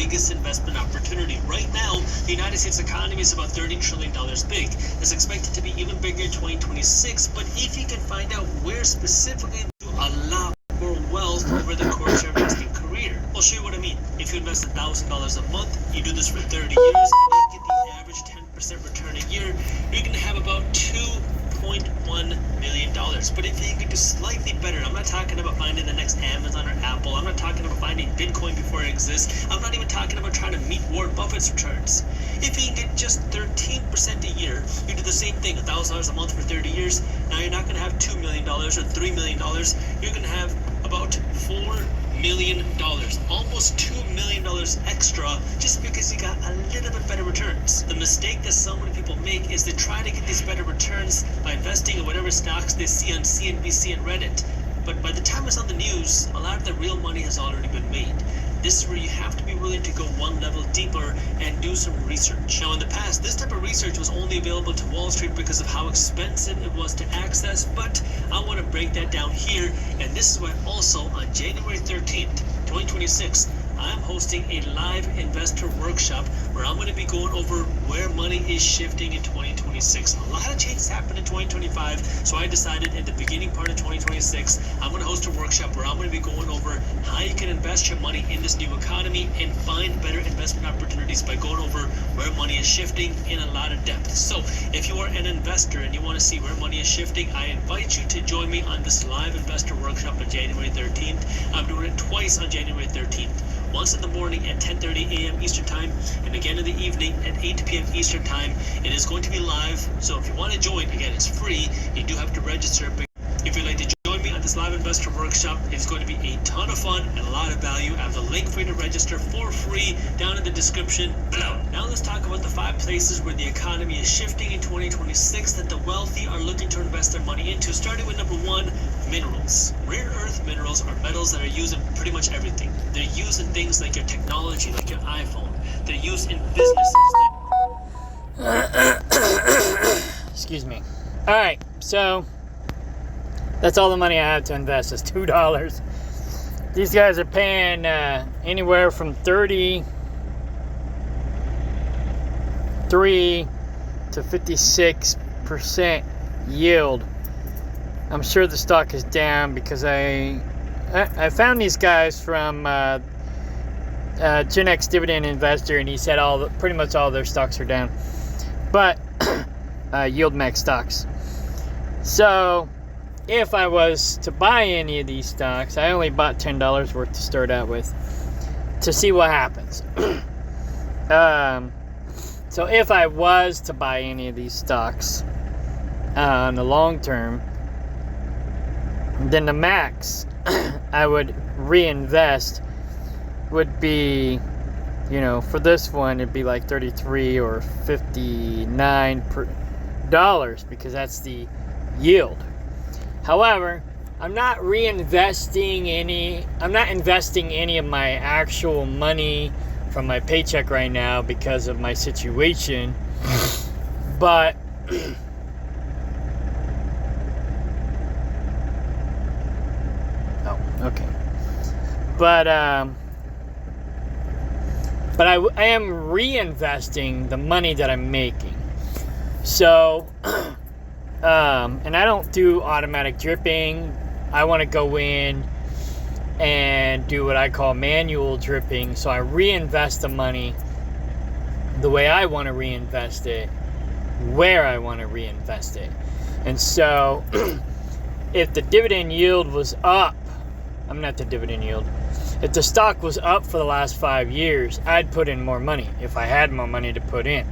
biggest investment opportunity. Right now, the United States economy is about $30 trillion big. It's expected to be even bigger in 2026, but if you can find out where specifically to a lot more wealth over the course of your investing career. I'll show you what I mean. If you invest $1,000 a month, you do this for 30 years, and you get the average 10% return a year, you're going to have about $2.1 million. But if you can do slightly better, I'm not talking about finding the next Amazon or Apple. I'm not talking about finding Bitcoin before it exists. I'm not even talking about trying to meet Warren Buffett's returns. If you can get just 13% a year, you do the same thing, $1,000 a month for 30 years. Now you're not going to have $2 million or $3 million. You're going to have about $4 million, almost $2 million extra, just because you got a little bit better returns. The mistake that so many people make is they try to get these better returns by investing in whatever stocks they see on CNBC and Reddit. But by the time it's on the news, a lot of the real money has already been made. This is where you have to be willing to go one level deeper and do some research. Now in the past, this type of research was only available to Wall Street because of how expensive it was to access, but I want to break that down here, and this is why also on January 13th, 2026, I'm hosting a live investor workshop where I'm going to be going over where money is shifting in 2026. A lot of changes happened in 2025, so I decided in the beginning part of 2026, I'm going to host a workshop where I'm going to be going over how you can invest your money in this new economy and find better investment opportunities by going over where money is shifting in a lot of depth. So if you are an investor and you want to see where money is shifting, I invite you to join me on this live investor workshop on January 13th. I'm doing it twice on January 13th. Once in the morning at 10:30 a.m. Eastern Time, and again in the evening at 8 p.m. Eastern Time. It is going to be live, so if you want to join, again, it's free. You do have to register, but if you'd like to join me on this live investor workshop, it's going to be a ton of fun and a lot of value. I have the link for you to register for free down in the description below. Now let's talk about the 5 places where the economy is shifting in 2026 that the wealthy are looking to invest their money into, starting with number 1, minerals. Rare earth minerals are metals that are used in pretty much everything. They're used in things like your technology, like your iPhone. They're used in businesses. Excuse me. All right, so that's all the money I have to invest is $2. These guys are paying anywhere from 33 to 56% yield. I'm sure the stock is down because I found these guys from Gen X Dividend Investor, and he said pretty much all their stocks are down, but Yield Max stocks. So if I was to buy any of these stocks, I only bought $10 worth to start out with to see what happens. So if I was to buy any of these stocks on the long term, then the max I would reinvest would be, for this one, it'd be like $33 or $59 because that's the yield. However, I'm not investing any of my actual money from my paycheck right now because of my situation. But okay. But I am reinvesting the money that I'm making. So, and I don't do automatic dripping. I want to go in and do what I call manual dripping. So I reinvest the money the way I want to reinvest it, where I want to reinvest it. And so, if the dividend yield was up, if the stock was up for the last 5 years, I'd put in more money if I had more money to put in.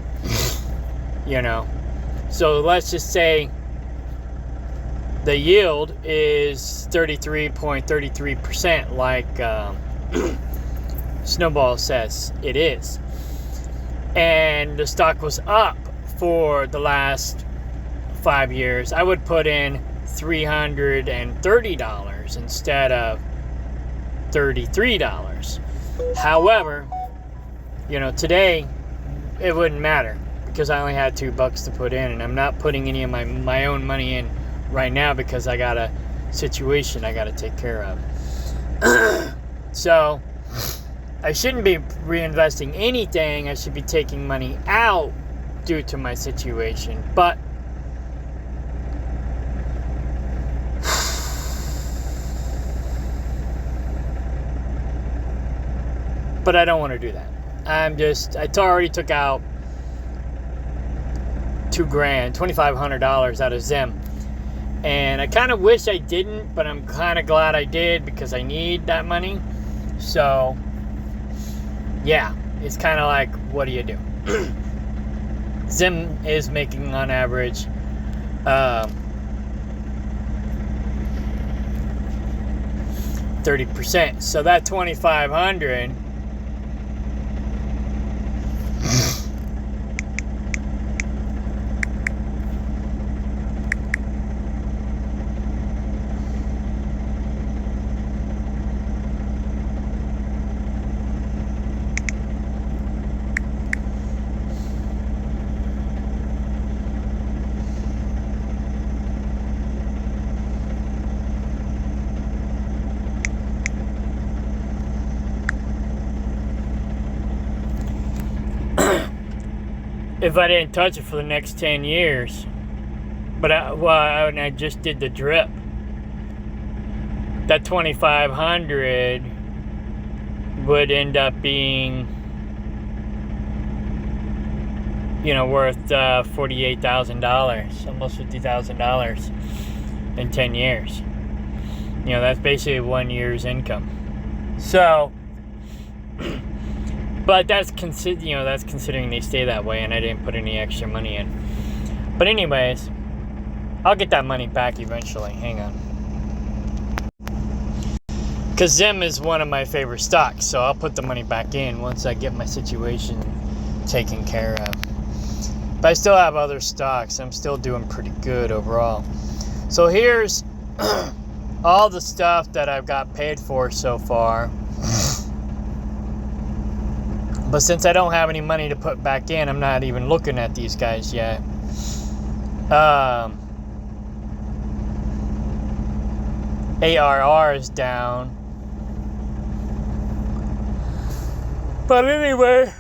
So let's just say the yield is 33.33%, like Snowball says it is. And the stock was up for the last 5 years, I would put in $330 instead of $33. However, today it wouldn't matter because I only had $2 to put in, and I'm not putting any of my own money in right now because I got a situation I got to take care of. So I shouldn't be reinvesting anything. I should be taking money out due to my situation. But I don't want to do that. I already took out $2,000, $2,500 out of Zim. And I kind of wish I didn't, but I'm kind of glad I did because I need that money. So, yeah, it's kind of like, what do you do? Zim is making on average 30%. So that 2,500. If I didn't touch it for the next 10 years, but I just did the drip, that 2,500 would end up being, worth $48,000, almost $50,000 in 10 years. That's basically 1 year's income. So, but that's considering they stay that way, and I didn't put any extra money in. But anyways, I'll get that money back eventually. Hang on. Because Zim is one of my favorite stocks, so I'll put the money back in once I get my situation taken care of. But I still have other stocks. I'm still doing pretty good overall. So here's all the stuff that I've got paid for so far. But since I don't have any money to put back in, I'm not even looking at these guys yet. ARR is down. But anyway.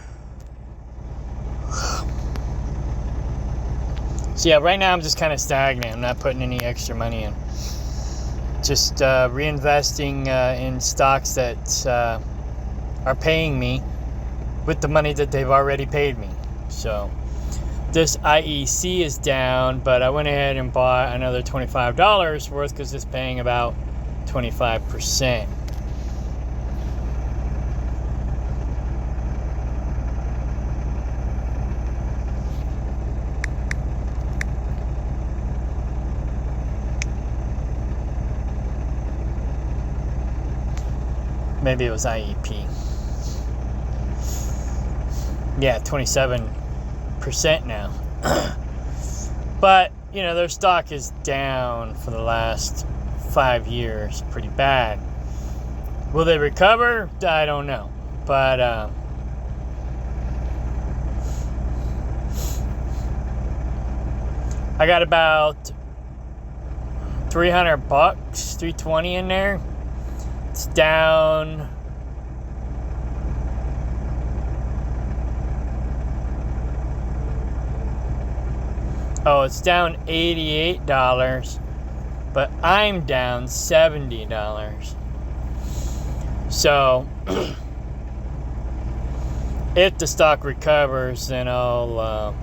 So yeah, right now I'm just kind of stagnant. I'm not putting any extra money in. Just reinvesting in stocks that are paying me with the money that they've already paid me. So this IEC is down, but I went ahead and bought another $25 worth because it's paying about 25%. Maybe it was IEP. Yeah, 27% now. But, their stock is down for the last 5 years pretty bad. Will they recover? I don't know. But, I got about $300, $320 in there. It's down. Oh, it's down $88, but I'm down $70. So, if the stock recovers, then I'll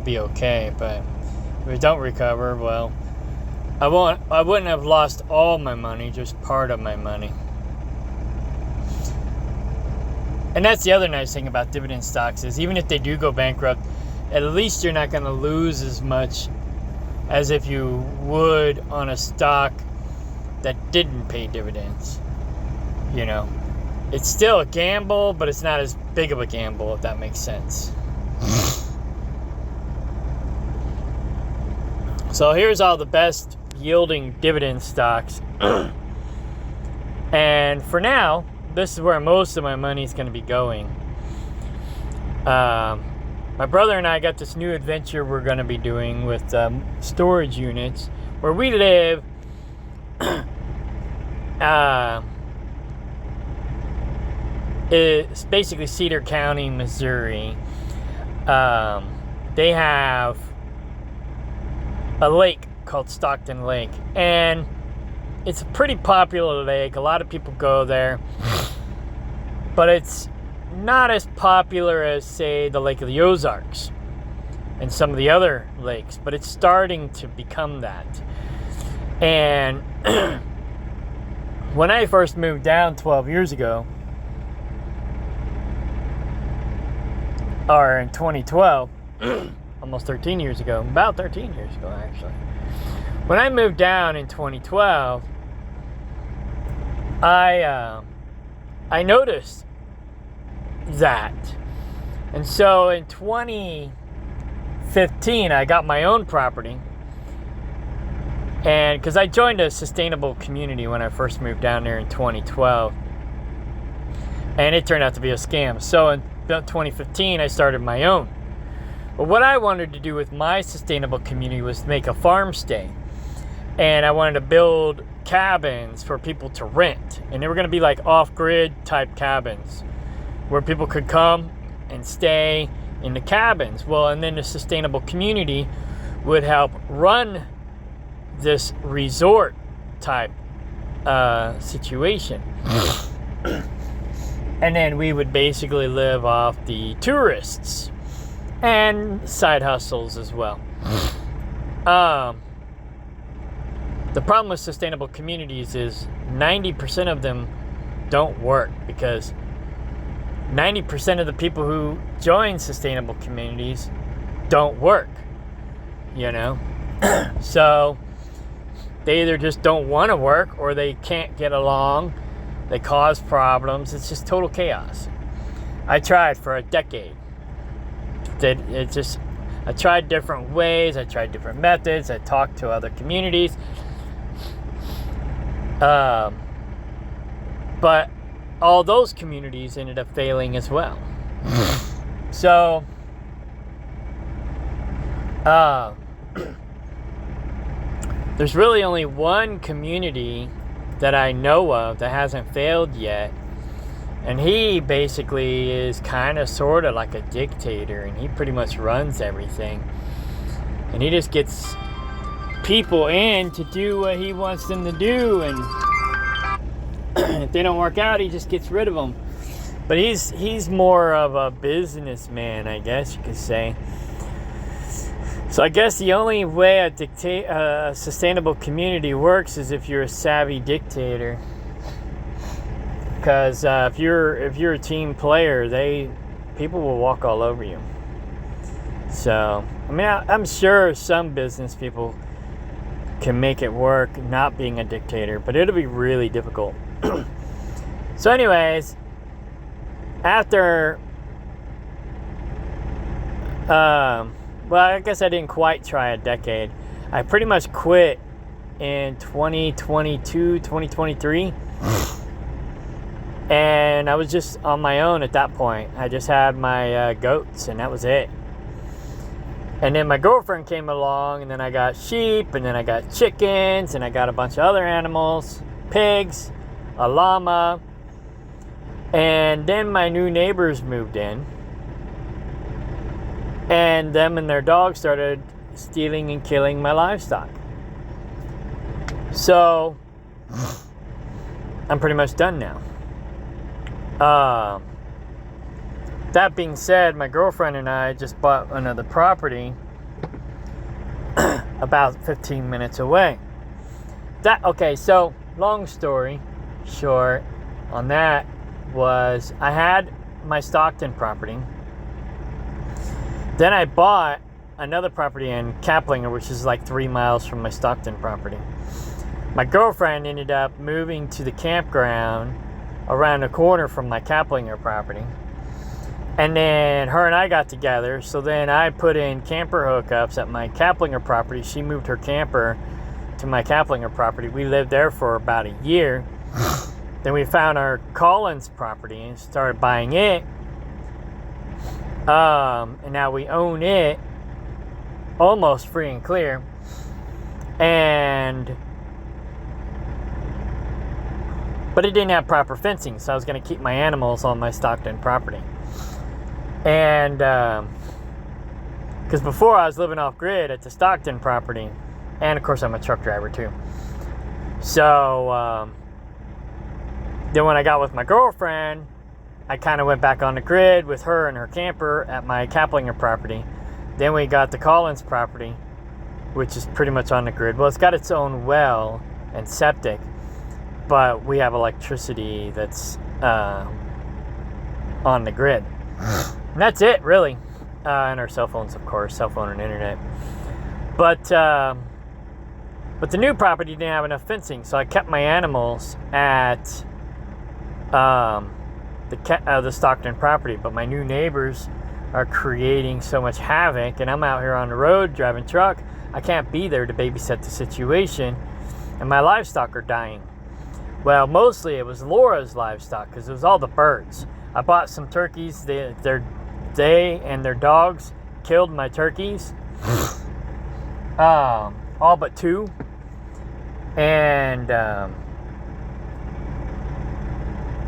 be okay. But if it don't recover, well, I wouldn't have lost all my money, just part of my money. And that's the other nice thing about dividend stocks is even if they do go bankrupt, at least you're not going to lose as much as if you would on a stock that didn't pay dividends. It's still a gamble, but it's not as big of a gamble, if that makes sense. So here's all the best yielding dividend stocks. And for now, this is where most of my money is going to be going. My brother and I got this new adventure we're going to be doing with storage units. Where we live, It's basically Cedar County, Missouri. They have a lake called Stockton Lake, and it's a pretty popular lake. A lot of people go there, but it's not as popular as, say, the Lake of the Ozarks and some of the other lakes, but it's starting to become that. And when I first moved down 12 years ago, or in 2012, almost 13 years ago, about 13 years ago actually. When I moved down in 2012, I noticed that. And so in 2015, I got my own property. And because I joined a sustainable community when I first moved down there in 2012. And it turned out to be a scam. So in 2015, I started my own. But what I wanted to do with my sustainable community was make a farm stay. And I wanted to build cabins for people to rent. And they were going to be like off-grid type cabins where people could come and stay in the cabins. Well, and then the sustainable community would help run this resort type situation. And then we would basically live off the tourists and side hustles as well. The problem with sustainable communities is 90% of them don't work, because 90% of the people who join sustainable communities don't work, you know? So they either just don't want to work, or they can't get along. They cause problems. It's just total chaos. I tried for a decade. I tried different ways. I tried different methods. I talked to other communities. But all those communities ended up failing as well. So, there's really only one community that I know of that hasn't failed yet. And he basically is kind of sort of like a dictator, and he pretty much runs everything. And he just gets people in to do what he wants them to do, and if they don't work out, he just gets rid of them. But he's more of a businessman, I guess you could say. So I guess the only way a sustainable community works is if you're a savvy dictator. Because if you're a team player, people will walk all over you. So I mean, I'm sure some business people can make it work not being a dictator, but it'll be really difficult. So anyways, after well, I guess I didn't quite try a decade. I pretty much quit in 2022, 2023. And I was just on my own at that point. I just had my goats, and that was it. And then my girlfriend came along, and then I got sheep, and then I got chickens, and I got a bunch of other animals, pigs, a llama. And then my new neighbors moved in. And them and their dogs started stealing and killing my livestock. So, I'm pretty much done now. That being said, my girlfriend and I just bought another property about 15 minutes away. Okay, so long story short on that was I had my Stockton property. Then I bought another property in Kaplinger, which is like 3 miles from my Stockton property. My girlfriend ended up moving to the campground around the corner from my Kaplinger property. And then her and I got together, so then I put in camper hookups at my Kaplinger property. She moved her camper to my Kaplinger property. We lived there for about a year. Then we found our Collins property and started buying it. And now we own it almost free and clear. And But it didn't have proper fencing, so I was going to keep my animals on my Stockton property. And because before I was living off grid at the Stockton property, and of course I'm a truck driver too. So then when I got with my girlfriend, I kind of went back on the grid with her and her camper at my Kaplinger property. Then we got the Collins property, which is pretty much on the grid. Well, it's got its own well and septic, but we have electricity that's on the grid. And that's it, really. And our cell phones, of course, cell phone and internet. But the new property didn't have enough fencing, so I kept my animals at the Stockton property. But my new neighbors are creating so much havoc, and I'm out here on the road driving truck. I can't be there to babysit the situation, and my livestock are dying. Well, mostly it was Laura's livestock because it was all the birds. I bought some turkeys. They and their dogs killed my turkeys. All but 2. And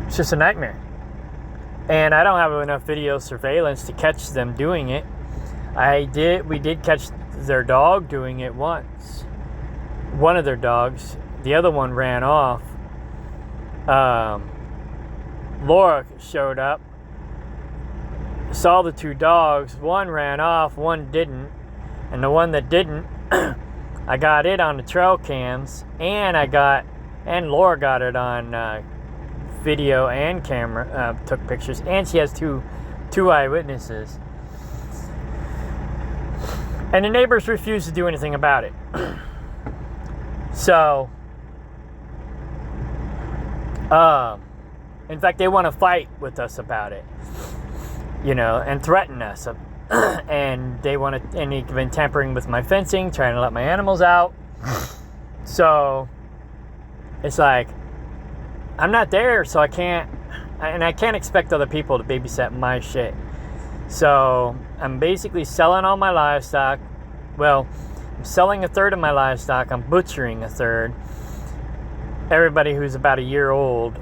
it's just a nightmare. And I don't have enough video surveillance to catch them doing it. We did catch their dog doing it once. One of their dogs. The other one ran off. Laura showed up, saw the 2 dogs. One ran off, one didn't. And the one that didn't, I got it on the trail cams, and Laura got it on video and camera, took pictures, and she has two eyewitnesses. And the neighbors refused to do anything about it. So, in fact, they want to fight with us about it, and threaten us. And they've been tampering with my fencing, trying to let my animals out. So it's like, I'm not there, so I can't expect other people to babysit my shit. So I'm basically selling all my livestock. Well, I'm selling a third of my livestock. I'm butchering a third. Everybody who's about a year old,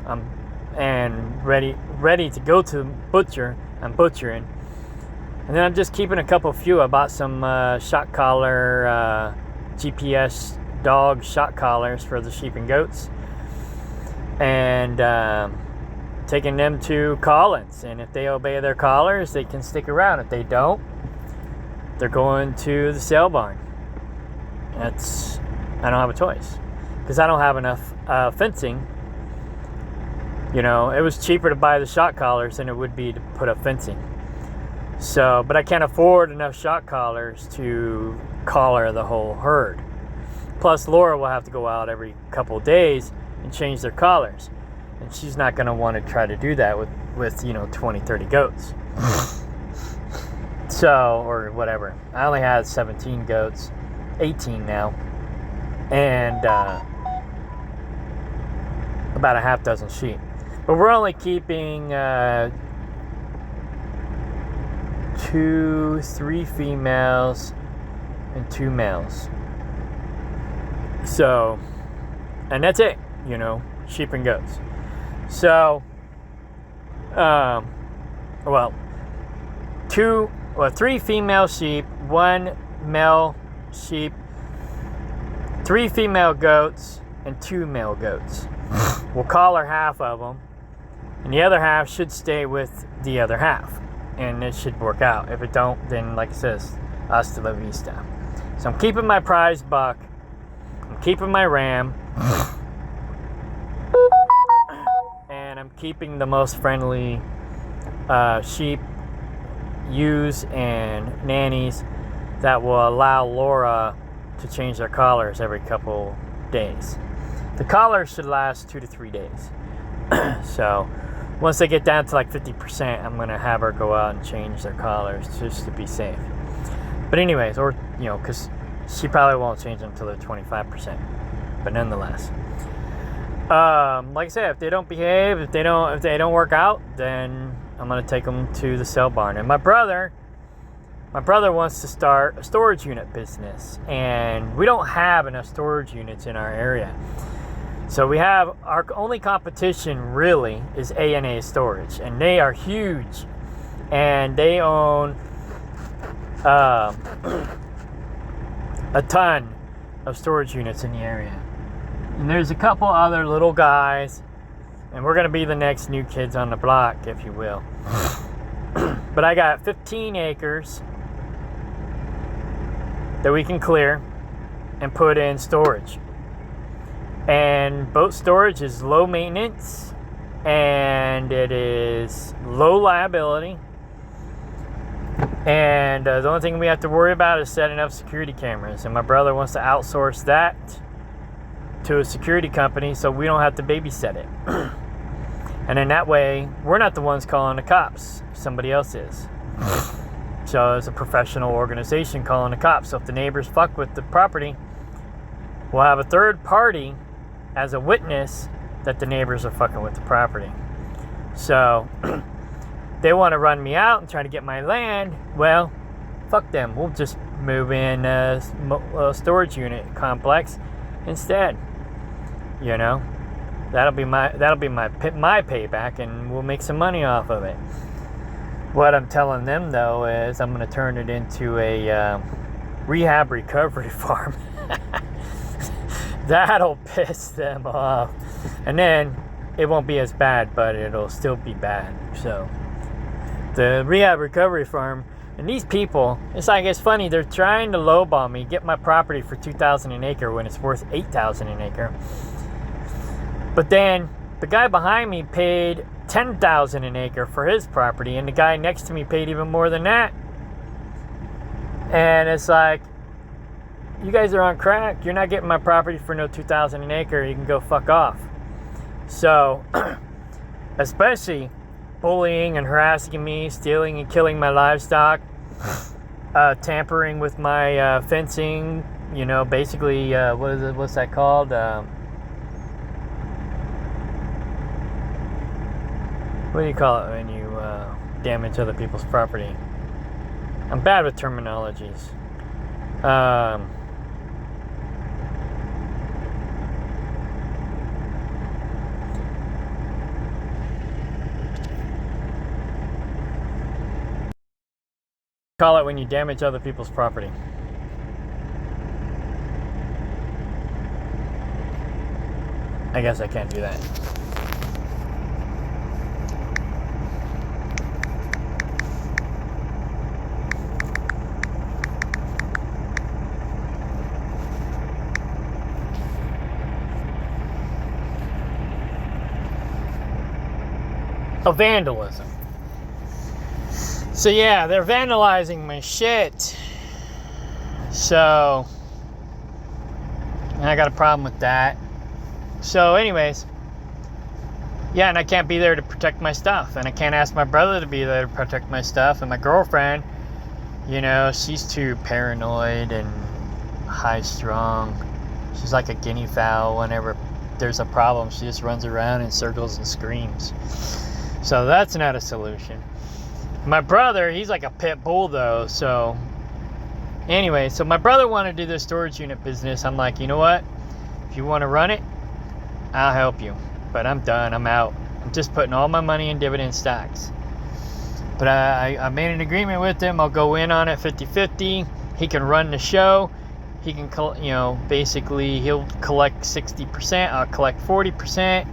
and ready to go to the butcher, I'm butchering. And then I'm just keeping a few. I bought some shot collar, GPS dog shot collars for the sheep and goats. And taking them to Collins. And if they obey their collars, they can stick around. If they don't, they're going to the sale barn. I don't have a choice. Because I don't have enough fencing. It was cheaper to buy the shot collars than it would be to put up fencing. So, but I can't afford enough shot collars to collar the whole herd. Plus, Laura will have to go out every couple of days and change their collars. And she's not going to want to try to do that with 20, 30 goats. So, or whatever. I only had 17 goats, 18 now. And about a half dozen sheep. But we're only keeping 3 females and 2 males. So, and that's it, sheep and goats. So, 3 female sheep, 1 male sheep, 3 female goats, and 2 male goats. We'll collar half of them, and the other half should stay with the other half. And it should work out. If it don't, then like it says, hasta la vista. So I'm keeping my prize buck. I'm keeping my ram. And I'm keeping the most friendly sheep ewes and nannies that will allow Laura to change their collars every couple days. The collars should last 2 to 3 days. So once they get down to like 50%, I'm going to have her go out and change their collars just to be safe. But anyways, because she probably won't change them until they're 25%. But nonetheless. Like I said, if they don't behave, if they don't work out, then I'm going to take them to the sale barn. And my brother wants to start a storage unit business. And we don't have enough storage units in our area. So we have our only competition really is ANA Storage, and they are huge, and they own a ton of storage units in the area. And there's a couple other little guys, and we're going to be the next new kids on the block, if you will. But I got 15 acres that we can clear and put in storage. And boat storage is low maintenance, and it is low liability. And the only thing we have to worry about is setting up security cameras. And my brother wants to outsource that to a security company so we don't have to babysit it. And in that way, we're not the ones calling the cops. Somebody else is. So it's a professional organization calling the cops. So if the neighbors fuck with the property, we'll have a third party as a witness that the neighbors are fucking with the property. So they want to run me out and try to get my land. Well, fuck them. We'll just move in a storage unit complex instead. You know, that'll be my payback, and we'll make some money off of it. What I'm telling them though is I'm going to turn it into a rehab recovery farm. That'll piss them off, and then it won't be as bad, but it'll still be bad. So the rehab recovery farm, and these people, it's funny, they're trying to lowball me, get my property for $2,000 an acre when it's worth $8,000 an acre. But then the guy behind me paid $10,000 an acre for his property, and the guy next to me paid even more than that. And it's like, you guys are on crack. You're not getting my property for no $2,000 an acre. You can go fuck off. So, especially bullying and harassing me, stealing and killing my livestock, tampering with my fencing. You know, basically, what's that called? What do you call it when you damage other people's property? I'm bad with terminologies. Call it when you damage other people's property. I guess I can't do that. Of vandalism. So yeah, they're vandalizing my shit. So I got a problem with that. So anyways, yeah, and I can't be there to protect my stuff, and I can't ask my brother to be there to protect my stuff, and my girlfriend, you know, she's too paranoid and high strung. She's like a guinea fowl. Whenever there's a problem, she just runs around in circles and screams. So that's not a solution. My brother, he's like a pit bull though. So anyway, so my brother wanted to do the storage unit business. I'm like, you know what? If you want to run it, I'll help you. But I'm done. I'm out. I'm just putting all my money in dividend stocks. But I made an agreement with him. I'll go in on it 50-50. He can run the show. He can, you know, basically he'll collect 60%. I'll collect 40%.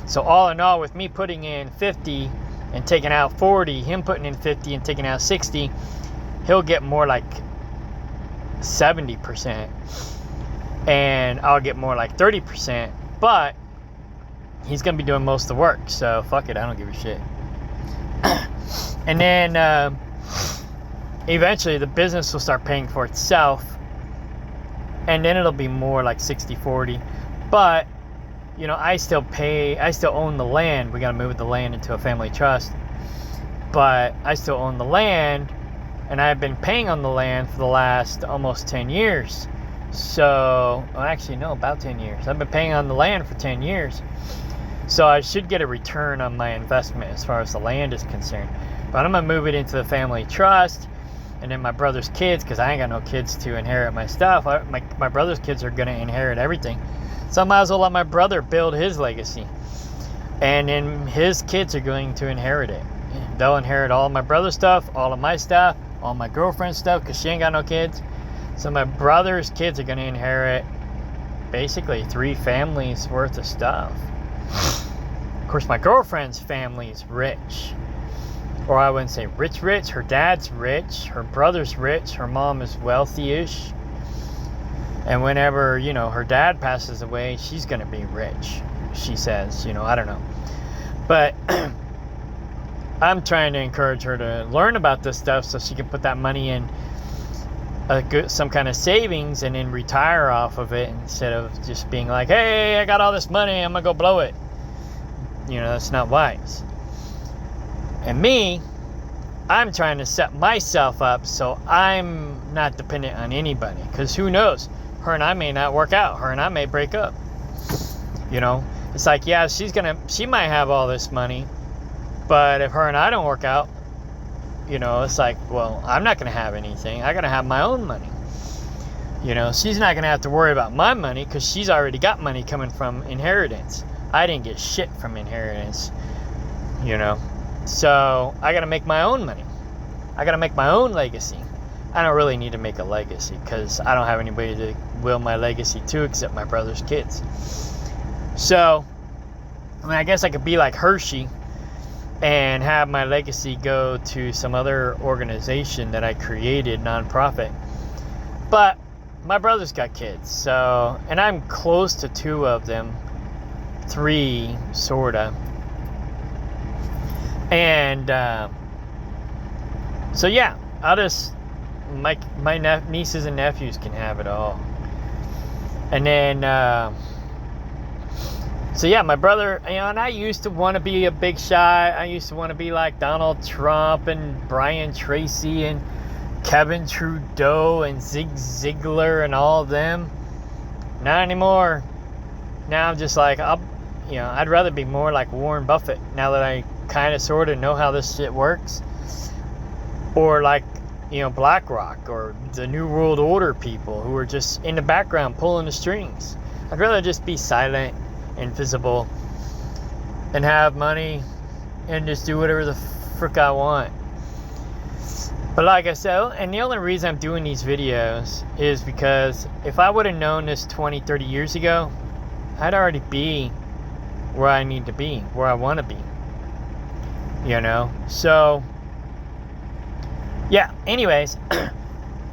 So all in all, with me putting in 50 and taking out 40, him putting in 50 and taking out 60, he'll get more like 70%. And I'll get more like 30%. But he's going to be doing most of the work. So fuck it, I don't give a shit. And then eventually the business will start paying for itself. And then it'll be more like 60-40. But you know, I still own the land. We got to move the land into a family trust. But I still own the land, and I've been paying on the land for the last almost 10 years. So, well, actually, no, about 10 years. I've been paying on the land for 10 years. So I should get a return on my investment as far as the land is concerned. But I'm going to move it into the family trust. And then my brother's kids, because I ain't got no kids to inherit my stuff. My brother's kids are going to inherit everything. So I might as well let my brother build his legacy. And then his kids are going to inherit it. They'll inherit all of my brother's stuff, all of my stuff, all my girlfriend's stuff, because she ain't got no kids. So my brother's kids are going to inherit basically 3 families worth of stuff. Of course, my girlfriend's family's rich. Or I wouldn't say rich. Her dad's rich. Her brother's rich. Her mom is wealthy-ish. And whenever, her dad passes away, she's going to be rich. She says, I don't know. But I'm trying to encourage her to learn about this stuff so she can put that money in some kind of savings and then retire off of it instead of just being like, hey, I got all this money, I'm going to go blow it. That's not wise. And me, I'm trying to set myself up so I'm not dependent on anybody. Because who knows? Her and I may not work out. Her and I may break up. It's like, yeah, she might have all this money, but if her and I don't work out, it's like, well, I'm not going to have anything. I got to have my own money. She's not going to have to worry about my money because she's already got money coming from inheritance. I didn't get shit from inheritance, So I got to make my own money. I got to make my own legacy. I don't really need to make a legacy because I don't have anybody to will my legacy to except my brother's kids. So, I guess I could be like Hershey and have my legacy go to some other organization that I created, nonprofit. But my brother's got kids, so, and I'm close to 2 of them, 3, sorta. And, so yeah, I'll just, my nieces and nephews can have it all. And then, so yeah, my brother, and I used to want to be a big shot. I used to want to be like Donald Trump and Brian Tracy and Kevin Trudeau and Zig Ziglar and all of them. Not anymore. Now I'm just like, I'd rather be more like Warren Buffett now that I kind of sort of know how this shit works. Or like, BlackRock or the New World Order people who are just in the background pulling the strings. I'd rather just be silent, invisible, and have money and just do whatever the frick I want. But like I said, and the only reason I'm doing these videos is because if I would have known this 20, 30 years ago, I'd already be where I need to be, where I want to be. So, yeah, anyways,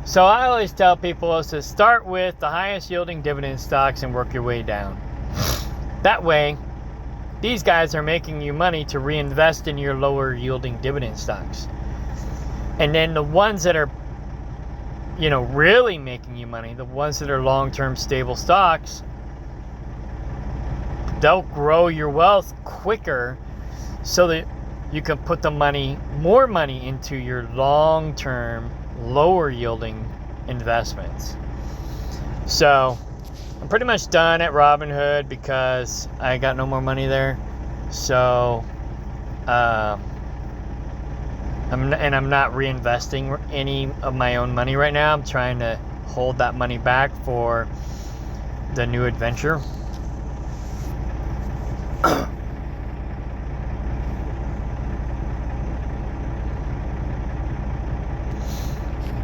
so I always tell people to start with the highest yielding dividend stocks and work your way down. That way, these guys are making you money to reinvest in your lower yielding dividend stocks. And then the ones that are, really making you money, the ones that are long-term stable stocks, they'll grow your wealth quicker so that you can put more money into your long-term, lower yielding investments. So, I'm pretty much done at Robinhood because I got no more money there. So, I'm not reinvesting any of my own money right now. I'm trying to hold that money back for the new adventure.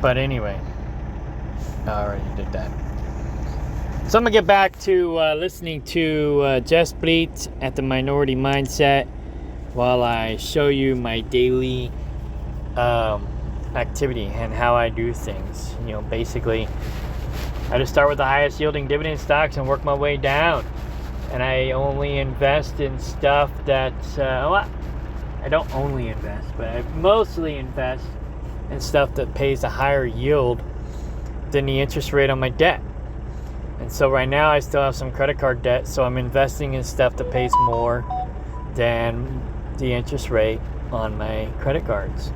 But anyway, I already did that. So I'm going to get back to listening to Jess Bleet at the Minority Mindset while I show you my daily activity and how I do things. Basically, I just start with the highest yielding dividend stocks and work my way down. And I only invest in stuff that, I don't only invest, but I mostly invest in stuff that pays a higher yield than the interest rate on my debt. And so right now I still have some credit card debt, so I'm investing in stuff that pays more than the interest rate on my credit cards.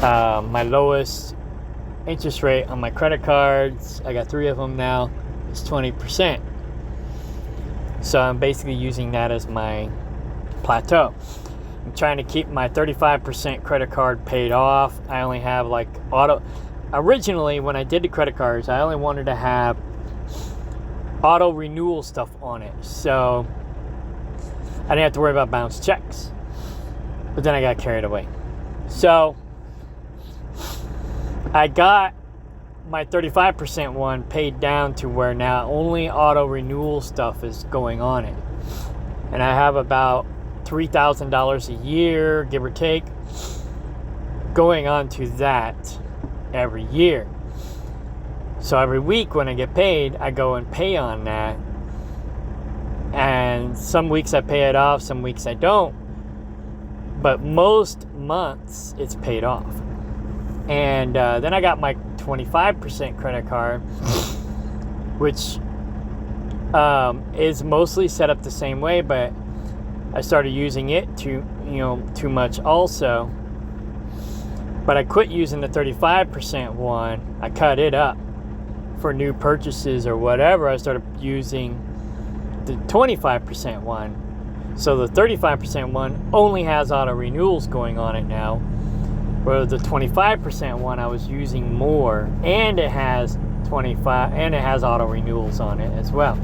My lowest interest rate on my credit cards, I got 3 of them now, is 20%. So I'm basically using that as my plateau. I'm trying to keep my 35% credit card paid off. I only have originally when I did the credit cards, I only wanted to have auto renewal stuff on it. So I didn't have to worry about bounce checks. But then I got carried away. So I got my 35% one paid down to where now only auto renewal stuff is going on it. And I have about $3,000 a year, give or take, going on to that every year. So every week when I get paid, I go and pay on that. And some weeks I pay it off, some weeks I don't. But most months it's paid off. And then I got my 25% credit card, which is mostly set up the same way, but I started using it too much also. But I quit using the 35% one. I cut it up for new purchases or whatever. I started using the 25% one. So the 35% one only has auto renewals going on it now. Where the 25% one I was using more, and it has auto renewals on it as well.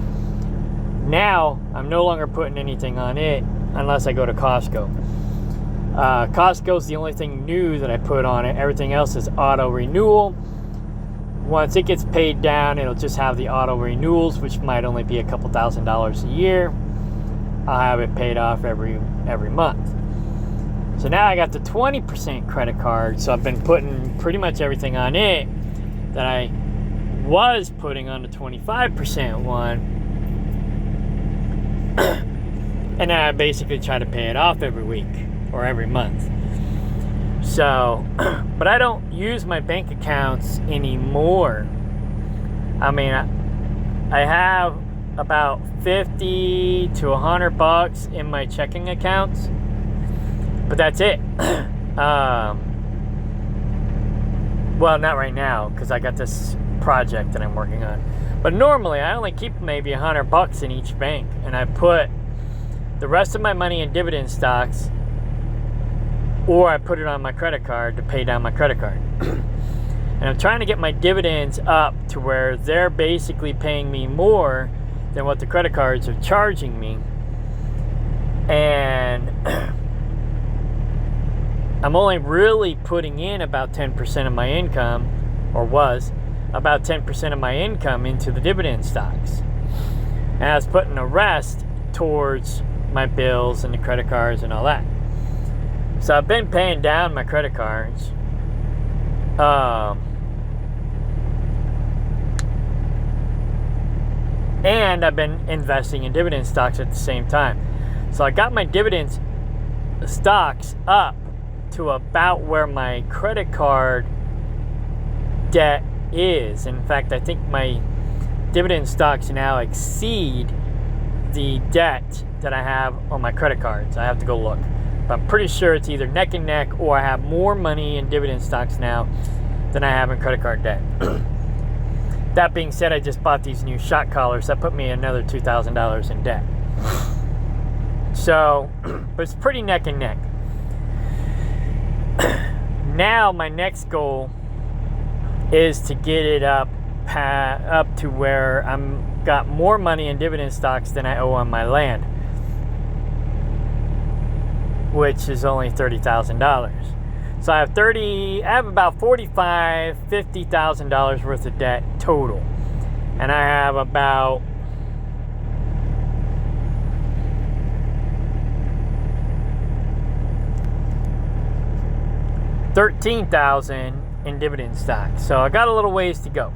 Now I'm no longer putting anything on it unless I go to Costco. Costco's the only thing new that I put on it. Everything else is auto renewal. Once it gets paid down, it'll just have the auto renewals, which might only be a couple $1,000s a year. I'll have it paid off every month. So now I got the 20% credit card, so I've been putting pretty much everything on it that I was putting on the 25% one. And then I basically try to pay it off every week or every month. So, but I don't use my bank accounts anymore. I mean, I have about 50 to $100 in my checking accounts. But that's it. Well, not right now, because I got this project that I'm working on. But normally, I only keep maybe $100 in each bank, and I put the rest of my money in dividend stocks, or I put it on my credit card to pay down my credit card. And I'm trying to get my dividends up to where they're basically paying me more than what the credit cards are charging me. And I'm only really putting in about 10% of my income, or was about 10% of my income into the dividend stocks. And I was putting the rest towards my bills and the credit cards and all that. So I've been paying down my credit cards. And I've been investing in dividend stocks at the same time. So I got my dividends stocks up to about where my credit card debt is. In fact, I think my dividend stocks now exceed the debt that I have on my credit cards. I have to go look. But I'm pretty sure it's either neck and neck, or I have more money in dividend stocks now than I have in credit card debt. That being said, I just bought these new shot collars. That put me another $2,000 in debt. So, but it's pretty neck and neck. Now my next goal is to get it up to where I'm got more money in dividend stocks than I owe on my land, which is only $30,000. So I have about $50,000 worth of debt total, and I have about $13,000 in dividend stocks. So I got a little ways to go.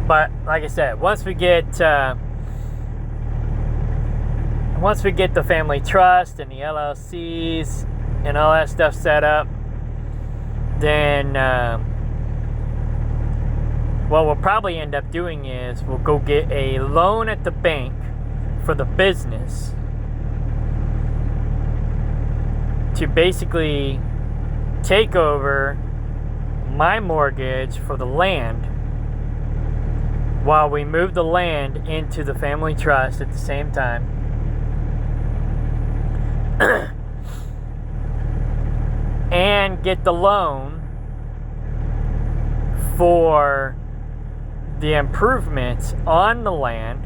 But like I said, once we get the family trust and the LLCs and all that stuff set up, then what we'll probably end up doing is we'll go get a loan at the bank for the business to basically take over my mortgage for the land while we move the land into the family trust at the same time. And get the loan for the improvements on the land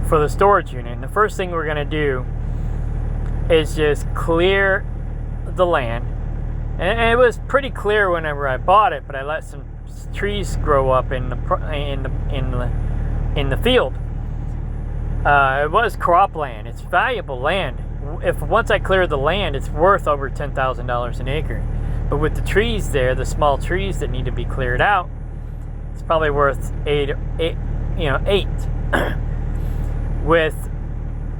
for the storage unit. And the first thing we're going to do is just clear the land. And it was pretty clear whenever I bought it, but I let some trees grow up in the field. It was cropland. It's valuable land. If once I clear the land, it's worth over $10,000 an acre. But with the trees there, the small trees that need to be cleared out, it's probably worth eight. With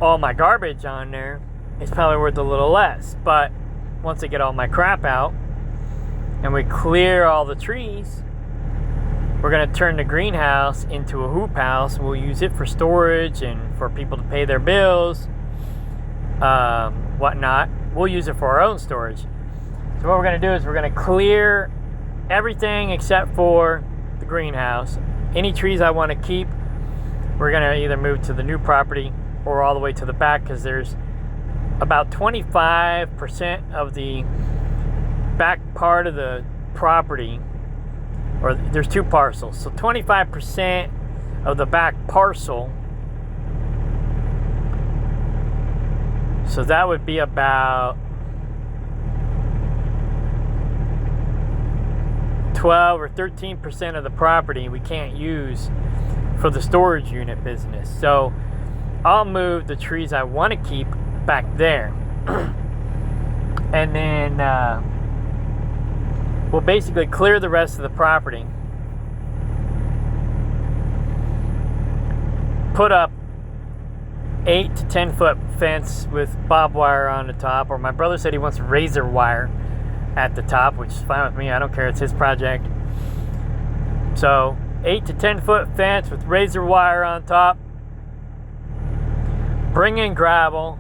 all my garbage on there, it's probably worth a little less. But once I get all my crap out and we clear all the trees, we're going to turn the greenhouse into a hoop house. We'll use it for storage and for people to pay their bills, whatnot. We'll use it for our own storage. So what we're going to do is we're going to clear everything except for the greenhouse. Any trees I want to keep, we're going to either move to the new property or all the way to the back, because there's about 25% of the back part of the property, or there's two parcels. So 25% of the back parcel, so that would be about 12 or 13% of the property we can't use for the storage unit business. So I'll move the trees I want to keep back there. And then we'll basically clear the rest of the property, put up 8 to 10 foot fence with barbed wire on the top, or my brother said he wants razor wire at the top, which is fine with me. I don't care, it's his project. So 8 to 10 foot fence with razor wire on top. Bring in gravel,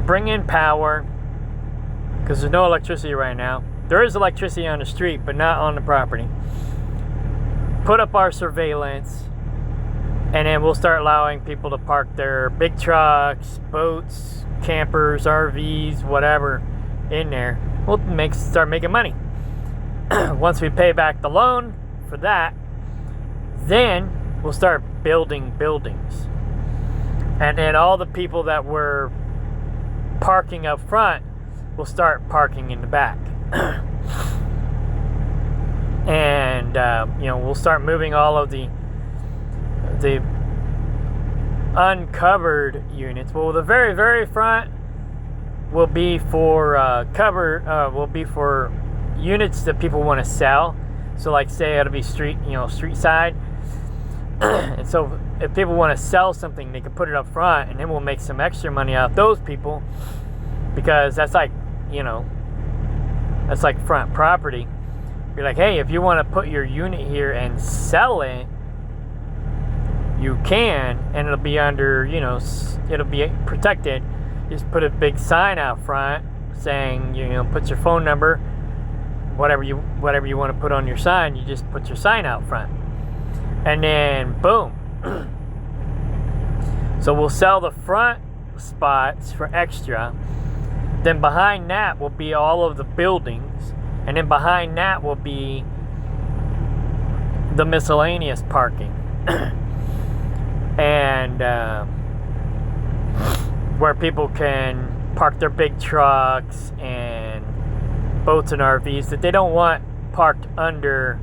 bring in power, because there's no electricity right now. There is electricity on the street, but not on the property. Put up our surveillance, and then we'll start allowing people to park their big trucks, boats, campers, RVs, whatever in there. We'll start making money. Once we pay back the loan for that, then we'll start building buildings. And then all the people that were parking up front will start parking in the back. And we'll start moving all of the uncovered units. Well, the very, very front will be for will be for units that people want to sell. So, like, say it'll be street side. And so, if people want to sell something, they can put it up front, and then we'll make some extra money off those people, because that's like front property. Be like, hey, if you want to put your unit here and sell it, you can, and it'll be under, it'll be protected. Just put a big sign out front saying, put your phone number, whatever you want to put on your sign. You just put your sign out front, and then boom. So we'll sell the front spots for extra. Then behind that will be all of the buildings, and then behind that will be the miscellaneous parking. And where people can park their big trucks and boats and RVs that they don't want parked under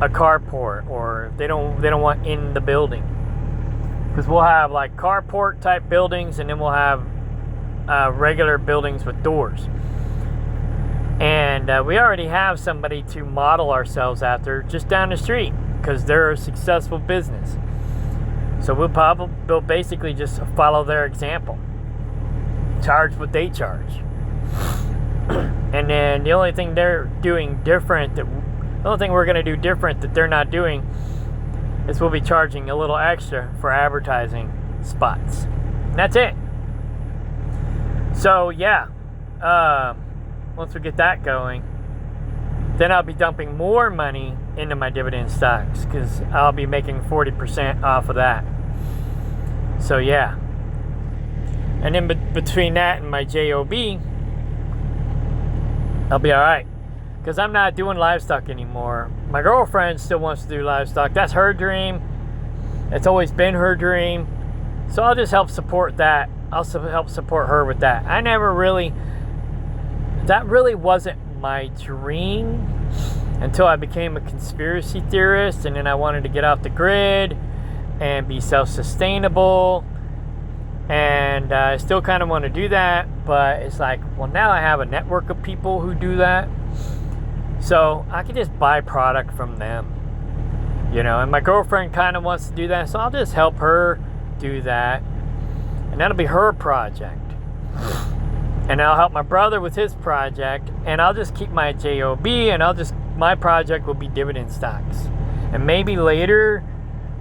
a carport, or they don't want in the building. Because we'll have like carport type buildings, and then we'll have regular buildings with doors. And we already have somebody to model ourselves after just down the street, because they're a successful business. So we'll basically just follow their example, charge what they charge. And then the only thing they're doing different, the only thing we're going to do different that they're not doing, is we'll be charging a little extra for advertising spots. And that's it. So yeah, once we get that going, then I'll be dumping more money into my dividend stocks because I'll be making 40% off of that. So yeah. And then between that and my JOB, I'll be all right. Because I'm not doing livestock anymore. My girlfriend still wants to do livestock. That's her dream. It's always been her dream. So I'll just help support that. I'll help support her with that. That really wasn't my dream until I became a conspiracy theorist, and then I wanted to get off the grid and be self-sustainable. And I still kind of want to do that, but it's like, well, now I have a network of people who do that. So I can just buy product from them, and my girlfriend kind of wants to do that, so I'll just help her do that, and that'll be her project. And I'll help my brother with his project, and I'll just keep my JOB, and my project will be dividend stocks. And maybe later,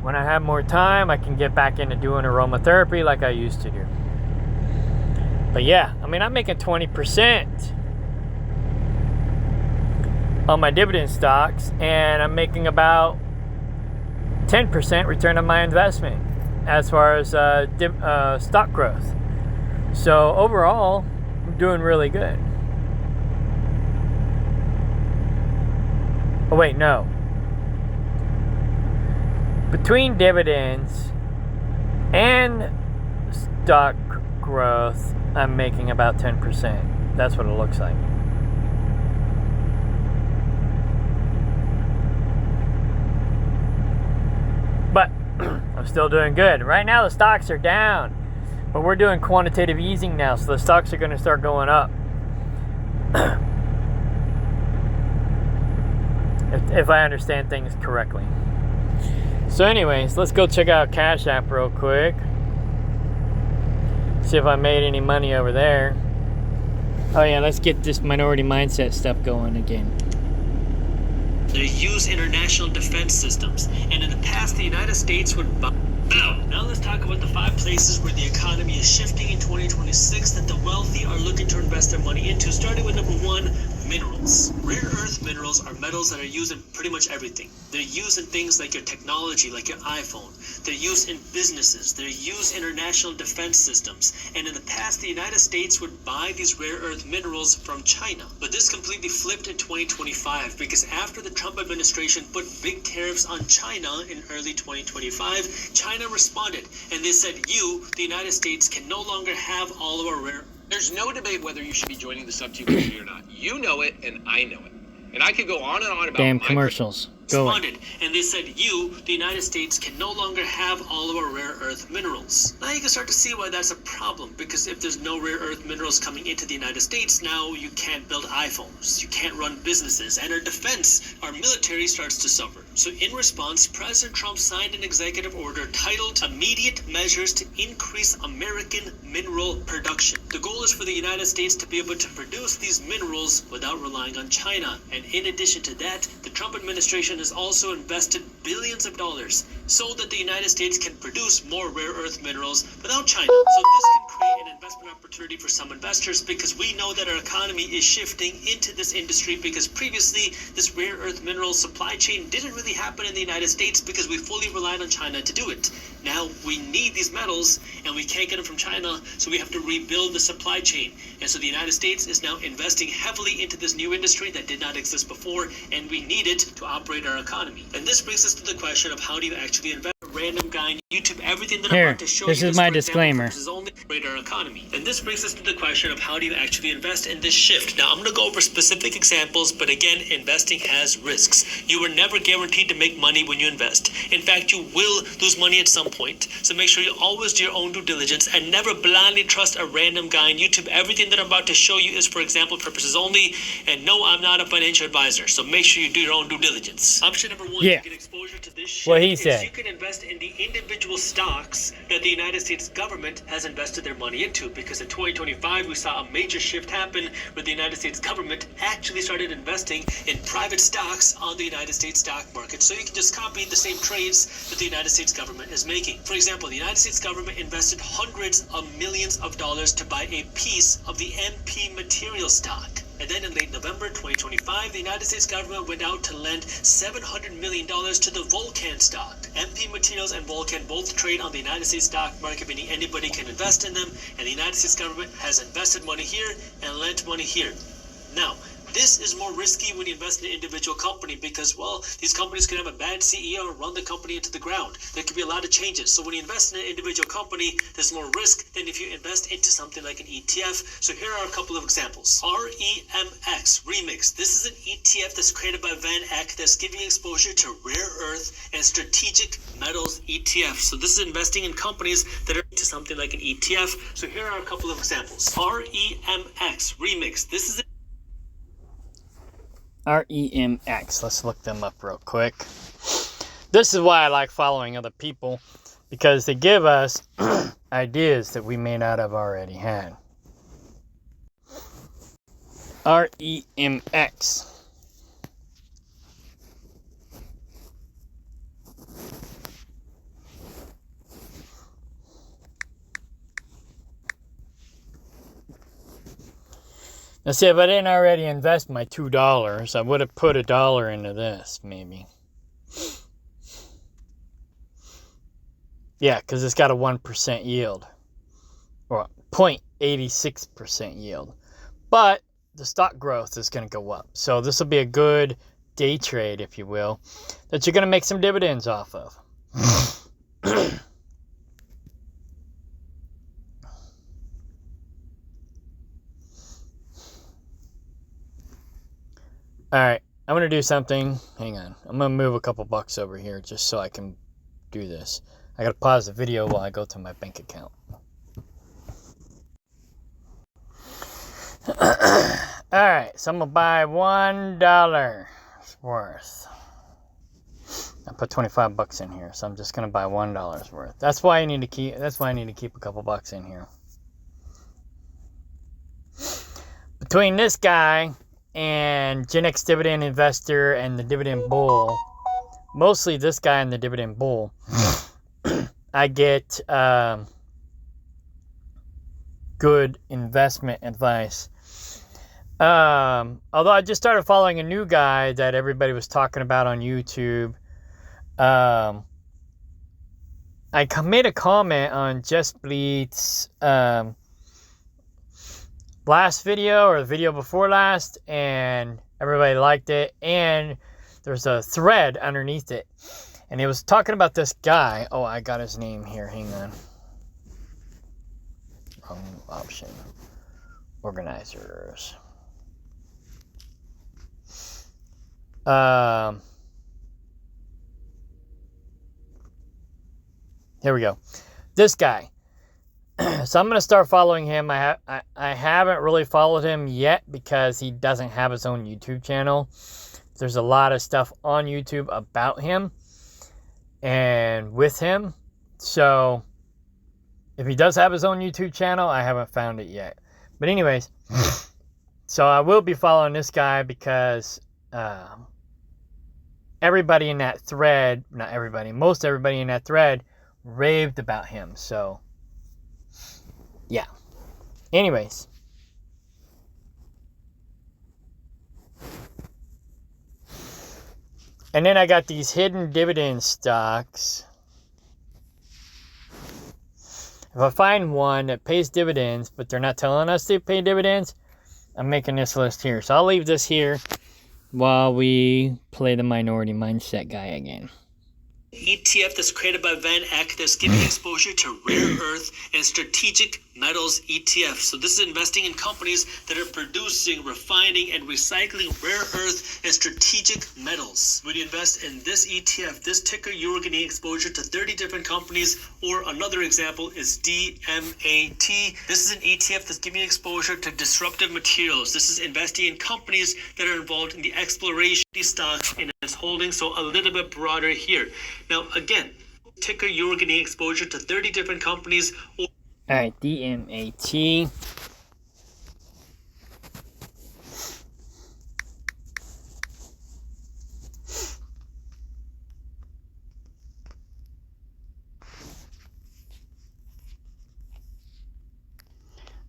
when I have more time, I can get back into doing aromatherapy like I used to do. But yeah, I'm making 20% on my dividend stocks, and I'm making about 10% return on my investment as far as stock growth. So overall, I'm doing really good. Oh wait, no. Between dividends and stock growth, I'm making about 10%. That's what it looks like. But I'm still doing good. Right now the stocks are down, but we're doing quantitative easing now, so the stocks are going to start going up. if I understand things correctly. So anyways, let's go check out Cash App real quick. See if I made any money over there. Oh yeah, let's get this minority mindset stuff going again. They use international defense systems, and in the past the United States would buy. Now let's talk about the 5 places where the economy is shifting in 2026 that the wealthy are looking to invest their money into, starting with number 1, minerals. Rare earth minerals are metals that are used in pretty much everything. They're used in things like your technology, like your iPhone. They're used in businesses. They're used in international defense systems. And in the past, the United States would buy these rare earth minerals from China. But this completely flipped in 2025 because after the Trump administration put big tariffs on China in early 2025, China responded and they said, the United States, can no longer have all of our rare. There's no debate whether you should be joining the sub-2 community or not. You know it, and I know it. And I could go on and on about damn commercials. Responded, and they said, the United States, can no longer have all of our rare earth minerals. Now you can start to see why that's a problem, because if there's no rare earth minerals coming into the United States, now you can't build iPhones, you can't run businesses, and our defense, our military starts to suffer. So in response, President Trump signed an executive order titled Immediate Measures to Increase American Mineral Production. The goal is for the United States to be able to produce these minerals without relying on China. And in addition to that, the Trump administration has also invested billions of dollars so that the United States can produce more rare earth minerals without China. So this can create an investment opportunity for some investors, because we know that our economy is shifting into this industry, because previously this rare earth mineral supply chain didn't really happen in the United States because we fully relied on China to do it. Now we need these metals and we can't get them from China, so we have to rebuild the supply chain. And so the United States is now investing heavily into this new industry that did not exist before, and we need it to operate our economy. And this brings us to the question of how do you actually invest? A random guy on YouTube, everything that I'm about to show you is my disclaimer. This is only operate our economy. And this brings us to the question of how do you actually invest in this shift? Now I'm going to go over specific examples, but again, investing has risks. You are never guaranteed to make money when you invest. In fact, you will lose money at some point. So make sure you always do your own due diligence and never blindly trust a random guy on YouTube. Everything that I'm about to show you is for example purposes only. And no, I'm not a financial advisor. So make sure you do your own due diligence. Option number 1, yeah. To get exposure to this shift, what he said. You can invest in the individual stocks that the United States government has invested their money into, because in 2025 we saw a major shift happen where the United States government actually started investing in private stocks on the United States stock market. So you can just copy the same trades that the United States government is making. For example, the United States government invested hundreds of millions of dollars to buy a piece of the MP Material stock. And then in late November 2025, the United States government went out to lend $700 million to the Vulcan stock. MP Materials and Vulcan both trade on the United States stock market, meaning anybody can invest in them, and the United States government has invested money here and lent money here. Now, this is more risky when you invest in an individual company because, well, these companies can have a bad CEO and run the company into the ground. There could be a lot of changes. So when you invest in an individual company, there's more risk than if you invest into something like an ETF. So here are a couple of examples. REMX, Remix. This is an ETF that's created by Van Eck that's giving exposure to rare earth and strategic metals ETF. So this is investing in companies that are into something like an ETF. So here are a couple of examples. REMX, Remix. This is REMX. Let's look them up real quick. This is why I like following other people, because they give us ideas that we may not have already had. REMX. Now see, if I didn't already invest my $2, I would have put $1 into this, maybe. Yeah, because it's got a 1% yield. Or 0.86% yield. But the stock growth is going to go up. So this will be a good day trade, if you will, that you're going to make some dividends off of. Alright, I'm going to do something. Hang on. I'm going to move a couple bucks over here just so I can do this. I got to pause the video while I go to my bank account. Alright, so I'm going to buy $1 worth. I put 25 bucks in here, so I'm just going to buy $1 worth. That's why I need to keep a couple bucks in here. Between this guy and Gen X Dividend Investor and the Dividend Bull, mostly this guy and the Dividend Bull, I get good investment advice. Although I just started following a new guy that everybody was talking about on YouTube. I made a comment on Just Bleed's last video or the video before last, and everybody liked it, and there's a thread underneath it, and he was talking about this guy. Oh, I got his name here, hang on. Wrong option. Organizers. Here we go. This guy. So I'm going to start following him. I haven't really followed him yet because he doesn't have his own YouTube channel. There's a lot of stuff on YouTube about him and with him. So if he does have his own YouTube channel, I haven't found it yet. But anyways, so I will be following this guy because everybody in that thread, not everybody, most everybody in that thread raved about him. So yeah. Anyways. And then I got these hidden dividend stocks. If I find one that pays dividends, but they're not telling us they pay dividends, I'm making this list here. So I'll leave this here while we play the minority mindset guy again. ETF that's created by Van Eck that's giving exposure to rare earth and strategic metals ETF. So this is investing in companies that are producing, refining, and recycling rare earth and strategic metals. When you invest in this ETF, this ticker, you're getting exposure to 30 different companies, or another example is DMAT. This is an ETF that's giving exposure to disruptive materials. This is investing in companies that are involved in the exploration of stocks in its holdings, so a little bit broader here. Now, again, ticker, you're getting exposure to 30 different companies. All right, DMAT.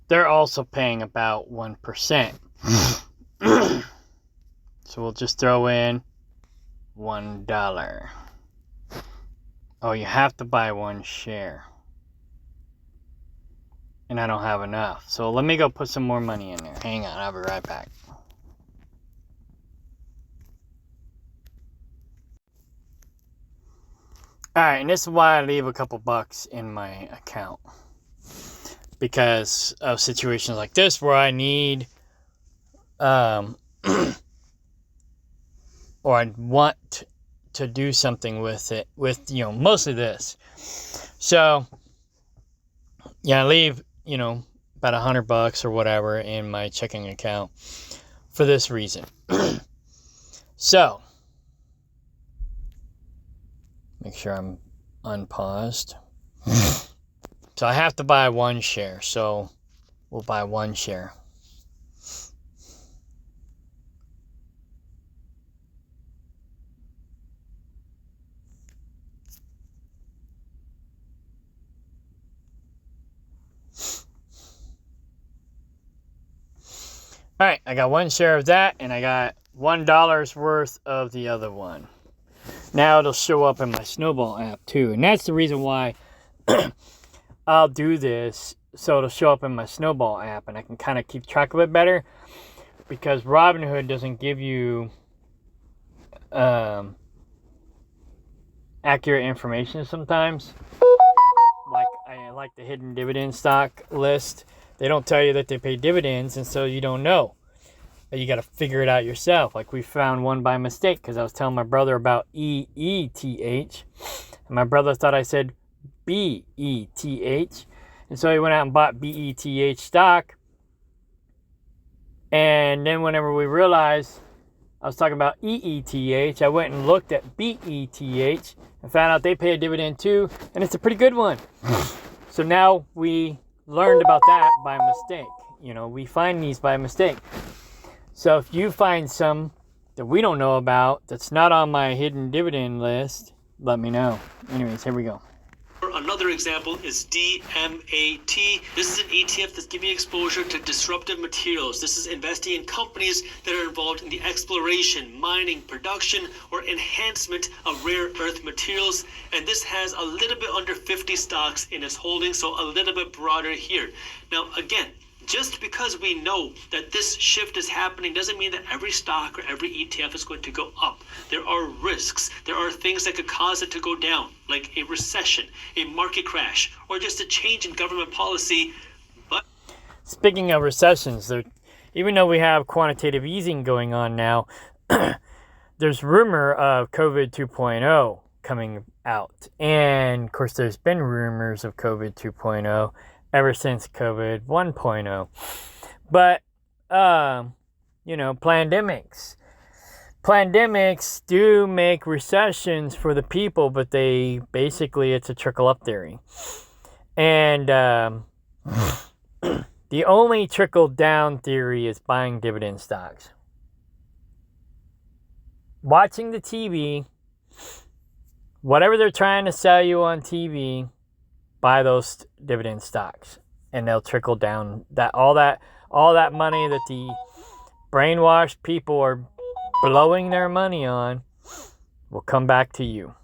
They're also paying about 1%. So we'll just throw in $1. Oh, you have to buy 1 share. And I don't have enough. So let me go put some more money in there. Hang on, I'll be right back. Alright, and this is why I leave a couple bucks in my account. Because of situations like this where I need or I want to do something with it, with, mostly this. So, yeah, I leave, about $100 or whatever in my checking account for this reason. So, make sure I'm unpaused. So I have to buy 1 share. So we'll buy 1 share. Alright, I got 1 share of that, and I got $1 worth of the other one. Now it'll show up in my Snowball app too. And that's the reason why I'll do this. So it'll show up in my Snowball app and I can kind of keep track of it better. Because Robinhood doesn't give you accurate information sometimes. Like the hidden dividend stock list. They don't tell you that they pay dividends, and so you don't know. You got to figure it out yourself. Like we found one by mistake because I was telling my brother about EETH, and my brother thought I said BETH, and so he went out and bought BETH stock. And then whenever we realized I was talking about EETH, I went and looked at BETH and found out they pay a dividend too, and it's a pretty good one. So now we learned about that by mistake. We find these by mistake. So if you find some that we don't know about that's not on my hidden dividend list, let me know. Anyways, here we go. Another example is DMAT. This is an ETF that's giving exposure to disruptive materials. This is investing in companies that are involved in the exploration, mining, production, or enhancement of rare earth materials. And this has a little bit under 50 stocks in its holdings, so a little bit broader here. Now, again, just because we know that this shift is happening doesn't mean that every stock or every ETF is going to go up. There are risks. There are things that could cause it to go down, like a recession, a market crash, or just a change in government policy. But speaking of recessions, even though we have quantitative easing going on now, there's rumor of COVID 2.0 coming out. And, of course, there's been rumors of COVID 2.0 ever since COVID 1.0. But, pandemics. Pandemics do make recessions for the people, but it's a trickle-up theory. And the only trickle-down theory is buying dividend stocks. Watching the TV, whatever they're trying to sell you on TV, buy those dividend stocks, and they'll trickle down. All that money that the brainwashed people are blowing their money on will come back to you.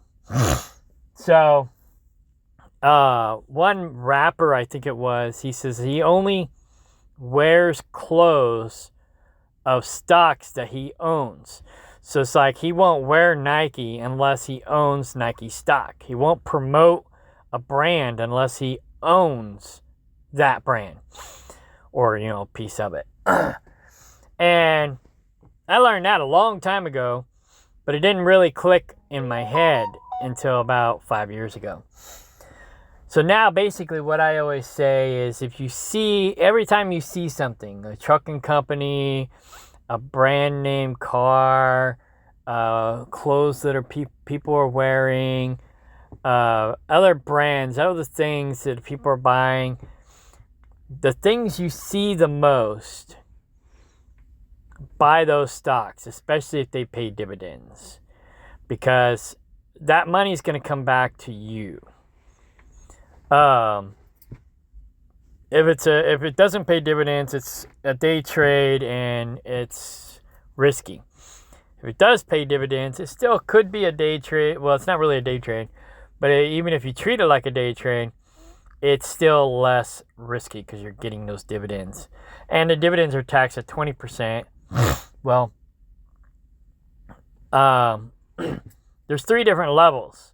So, one rapper, I think it was, he says he only wears clothes of stocks that he owns. So it's like he won't wear Nike unless he owns Nike stock. He won't promote a brand unless he owns that brand or, a piece of it. And I learned that a long time ago, but it didn't really click in my head until about 5 years ago. So now basically what I always say is every time you see something, a trucking company, a brand name car, clothes that people are wearing, other brands, other things that people are buying, the things you see the most, buy those stocks, especially if they pay dividends, because that money is going to come back to you. If it doesn't pay dividends, it's a day trade and it's risky. If it does pay dividends, it still could be a day trade. Well, it's not really a day trade, but even if you treat it like a day trade, it's still less risky because you're getting those dividends. And the dividends are taxed at 20%. Well, there's 3 different levels.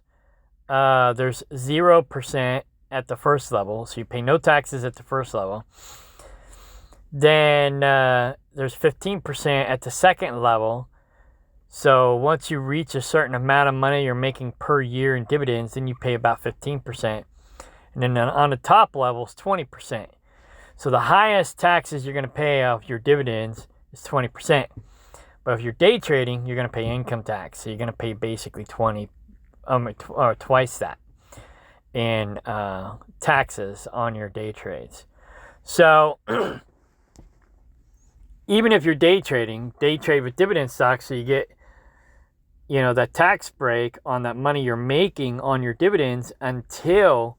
There's 0% at the first level, so you pay no taxes at the first level. Then there's 15% at the second level. So once you reach a certain amount of money you're making per year in dividends, then you pay about 15%. And then on the top level is 20%. So the highest taxes you're going to pay off your dividends is 20%. But if you're day trading, you're going to pay income tax. So you're going to pay basically twice that in taxes on your day trades. So even if you're day trade with dividend stocks, so you get, that tax break on that money you're making on your dividends until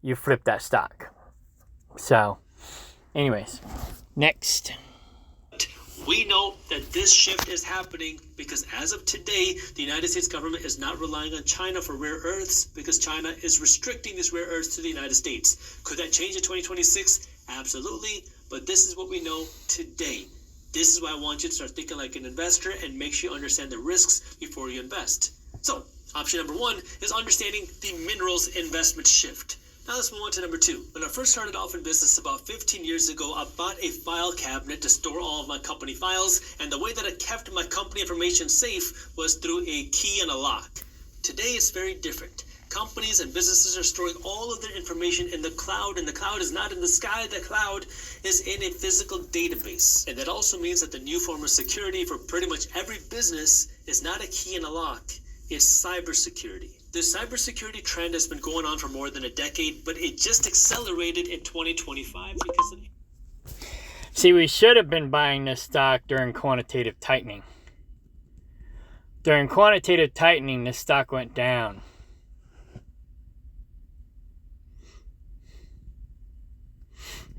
you flip that stock. So, anyways, next. We know that this shift is happening because as of today, the United States government is not relying on China for rare earths because China is restricting these rare earths to the United States. Could that change in 2026? Absolutely. But this is what we know today. This is why I want you to start thinking like an investor and make sure you understand the risks before you invest. So, option number 1 is understanding the minerals investment shift. Now let's move on to number 2. When I first started off in business about 15 years ago, I bought a file cabinet to store all of my company files, and the way that I kept my company information safe was through a key and a lock. Today it's very different. Companies and businesses are storing all of their information in the cloud, and the cloud is not in the sky. The cloud is in a physical database. And that also means that the new form of security for pretty much every business is not a key and a lock. It's cybersecurity. The cybersecurity trend has been going on for more than a decade, but it just accelerated in 2025 because of... See, we should have been buying this stock during quantitative tightening. During quantitative tightening, this stock went down.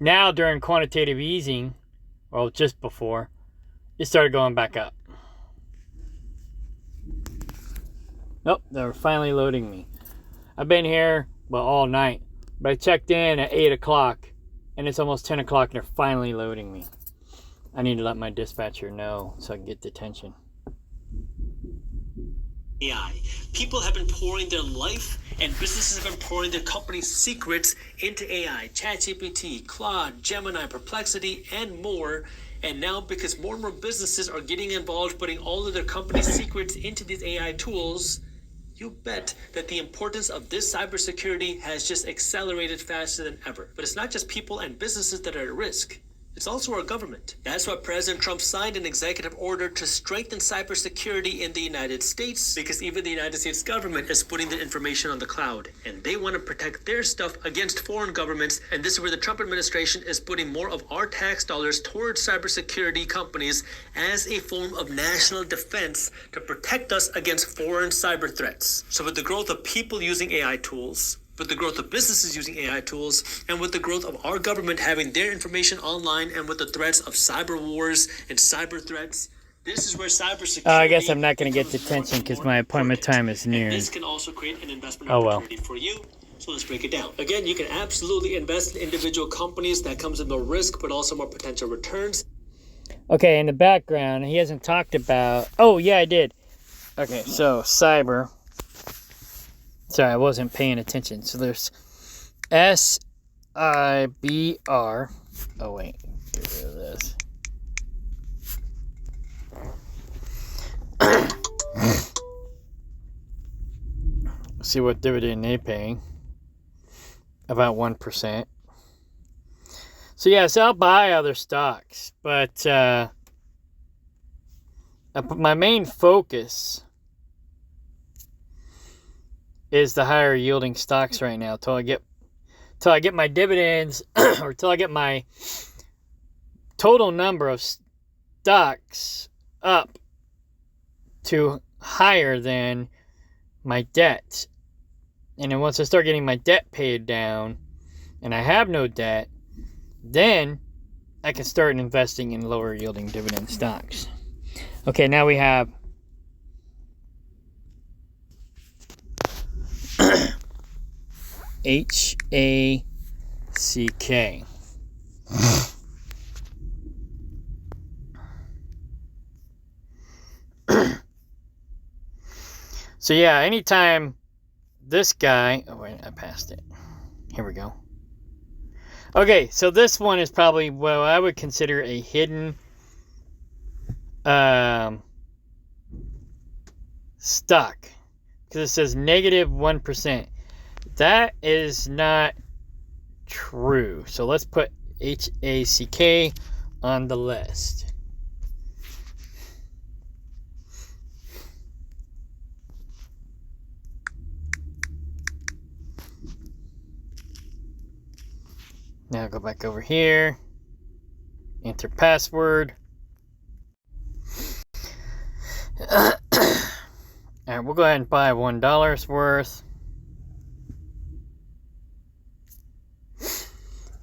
Now, during quantitative easing, well, just before, it started going back up. Nope, they're finally loading me. I've been here, all night. But I checked in at 8 o'clock, and it's almost 10 o'clock, and they're finally loading me. I need to let my dispatcher know so I can get detention. AI. People have been pouring their life and businesses have been pouring their company's secrets into AI. ChatGPT, Claude, Gemini, Perplexity, and more. And now because more and more businesses are getting involved, putting all of their company's secrets into these AI tools, you bet that the importance of this cybersecurity has just accelerated faster than ever. But it's not just people and businesses that are at risk. It's also our government. That's why President Trump signed an executive order to strengthen cybersecurity in the United States, because even the United States government is putting their information on the cloud, and they want to protect their stuff against foreign governments. And this is where the Trump administration is putting more of our tax dollars towards cybersecurity companies as a form of national defense to protect us against foreign cyber threats. So with the growth of people using AI tools, with the growth of businesses using AI tools, and with the growth of our government having their information online, and with the threats of cyber wars and cyber threats, this is where cybersecurity... I guess I'm not going to get detention because my appointment time is noon. This can also create an investment opportunity for you. So let's break it down. Again, you can absolutely invest in individual companies. That comes with more risk, but also more potential returns. Okay, in the background, he hasn't talked about... Oh, yeah, I did. Okay, so cyber... Sorry, I wasn't paying attention. So there's SIBR. Oh, wait. Get rid of this. See what dividend they're paying. About 1%. So, yes, I'll buy other stocks. But my main focus is the higher yielding stocks right now till I get my dividends or till I get my total number of stocks up to higher than my debt. And then once I start getting my debt paid down and I have no debt, then I can start investing in lower yielding dividend stocks. Okay, now we have Hack. So yeah, anytime this guy... Oh wait, I passed it. Here we go. Okay, so this one is probably what I would consider a hidden stock. Because it says negative 1%. That is not true. So let's put HACK on the list. Now go back over here, enter password. Alright, we'll go ahead and buy $1 worth.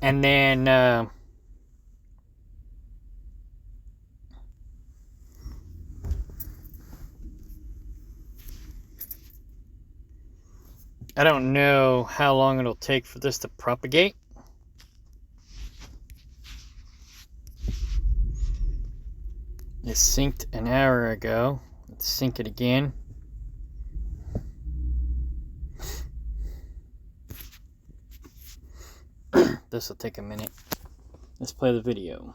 And then I don't know how long it'll take for this to propagate. It synced an hour ago. Let's sync it again. This will take a minute. Let's play the video.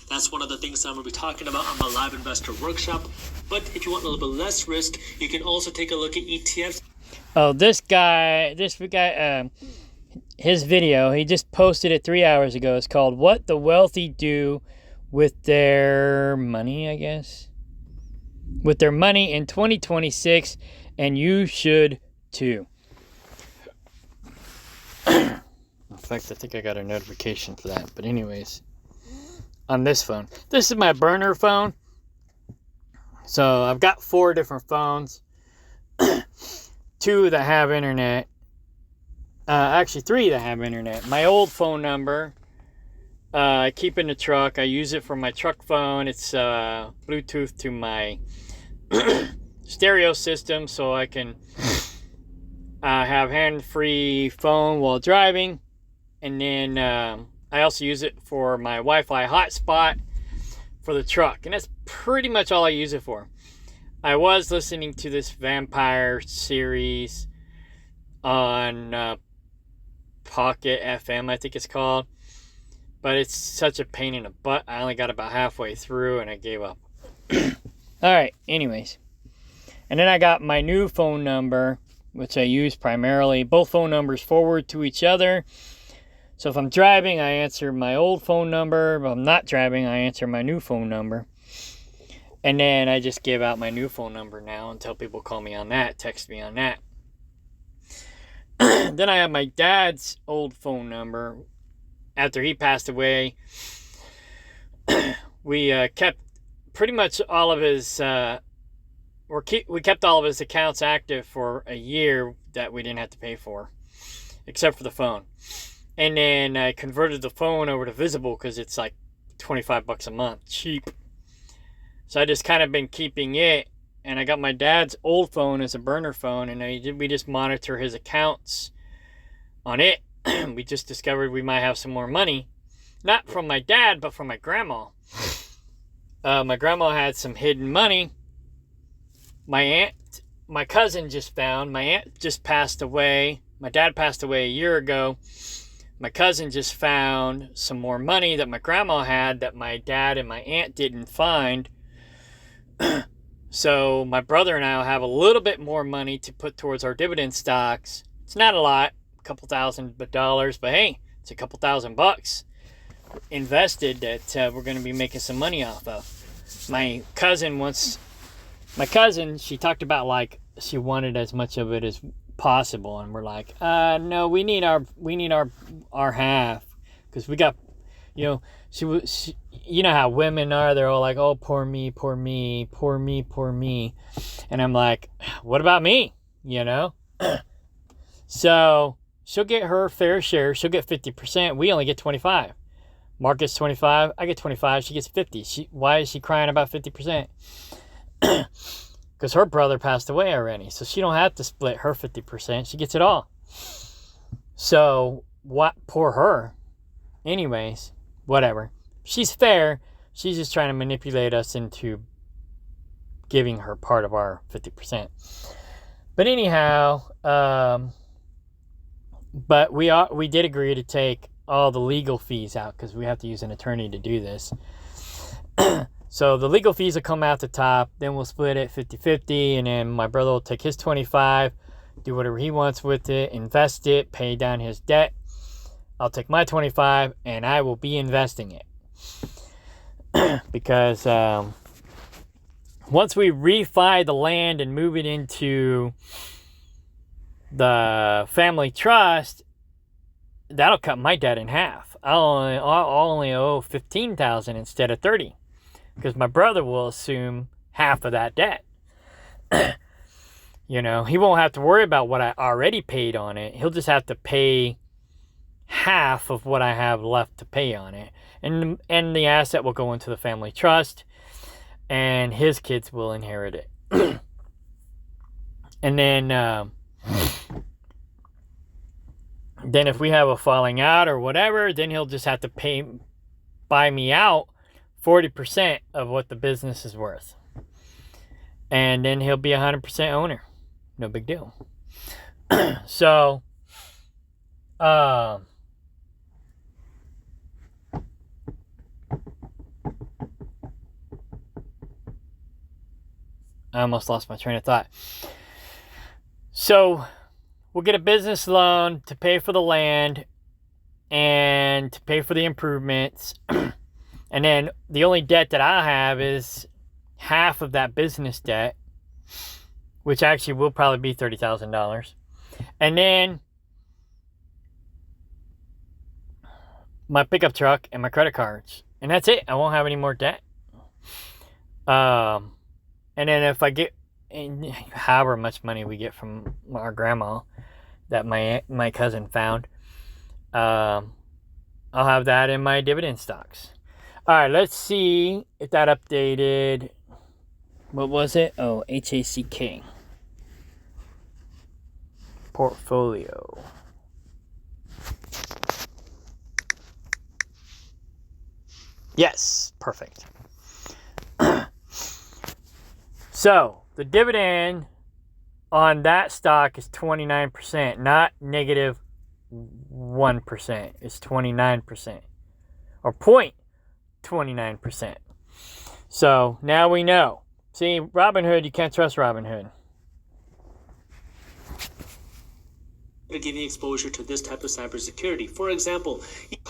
That's one of the things I'm going to be talking about on my live investor workshop. But if you want a little bit less risk, you can also take a look at ETFs. Oh, this guy, his video, he just posted it 3 hours ago. It's called "What the Wealthy Do with Their Money," I guess. With their money in 2026, and you should too. In fact, I think I got a notification for that. But anyways, on this phone. This is my burner phone. So I've got 4 different phones. 2 that have internet. Actually, 3 that have internet. My old phone number, I keep in the truck. I use it for my truck phone. It's Bluetooth to my stereo system, so I can have hand-free phone while driving. And then I also use it for my Wi-Fi hotspot for the truck. And that's pretty much all I use it for. I was listening to this vampire series on Pocket FM, I think it's called. But it's such a pain in the butt. I only got about halfway through and I gave up. Alright, anyways. And then I got my new phone number, which I use primarily. Both phone numbers forward to each other. So if I'm driving, I answer my old phone number. If I'm not driving, I answer my new phone number. And then I just give out my new phone number now and tell people call me on that, text me on that. Then I have my dad's old phone number. After he passed away, we kept pretty much all of his we kept all of his accounts active for a year that we didn't have to pay for, except for the phone. And then I converted the phone over to Visible because it's like $25 a month, cheap. So I just kind of been keeping it, and I got my dad's old phone as a burner phone, and we just monitor his accounts on it. We just discovered we might have some more money, not from my dad, but from my grandma. My grandma had some hidden money. My cousin just found. My aunt just passed away. My dad passed away a year ago. My cousin just found some more money that my grandma had that my dad and my aunt didn't find. So my brother and I will have a little bit more money to put towards our dividend stocks. It's not a lot, a couple $1,000, but hey, it's a couple $1,000 invested that we're going to be making some money off of. My cousin, she talked about like she wanted as much of it as possible, and we're like, no, we need our half, because we got, she you know how women are, they're all like, oh, poor me, poor me, poor me, poor me. And I'm like, what about me? So she'll get her fair share. She'll get 50%. We only get 25. Mark gets 25. I get 25. She gets 50. Why is she crying about 50%? Because her brother passed away already. So she don't have to split her 50%. She gets it all. So, what? Poor her. Anyways, whatever. She's fair. She's just trying to manipulate us into giving her part of our 50%. But anyhow, but we did agree to take all the legal fees out because we have to use an attorney to do this. So the legal fees will come out the top, then we'll split it 50-50, and then my brother will take his 25, do whatever he wants with it, invest it, pay down his debt. I'll take my 25, and I will be investing it. Because once we refi the land and move it into the family trust, that'll cut my debt in half. I'll only owe $15,000 instead of $30,000, because my brother will assume half of that debt. You know, he won't have to worry about what I already paid on it. He'll just have to pay half of what I have left to pay on it, and the asset will go into the family trust, and his kids will inherit it. And then if we have a falling out or whatever, then he'll just have to buy me out 40% of what the business is worth, and then he'll be 100% owner. No big deal. So I almost lost my train of thought. So we'll get a business loan to pay for the land and to pay for the improvements. And then the only debt that I have is half of that business debt, which actually will probably be $30,000. And then my pickup truck and my credit cards. And that's it. I won't have any more debt. And then if I get however much money we get from our grandma that my cousin found, I'll have that in my dividend stocks. All right, let's see if that updated. What was it? Oh, HACK. Portfolio. Yes, perfect. So, the dividend on that stock is 29%, not negative 1%. It's 29%. Or 0.29%. So, now we know. See, Robinhood, you can't trust Robinhood. To give you exposure to this type of cybersecurity. For example,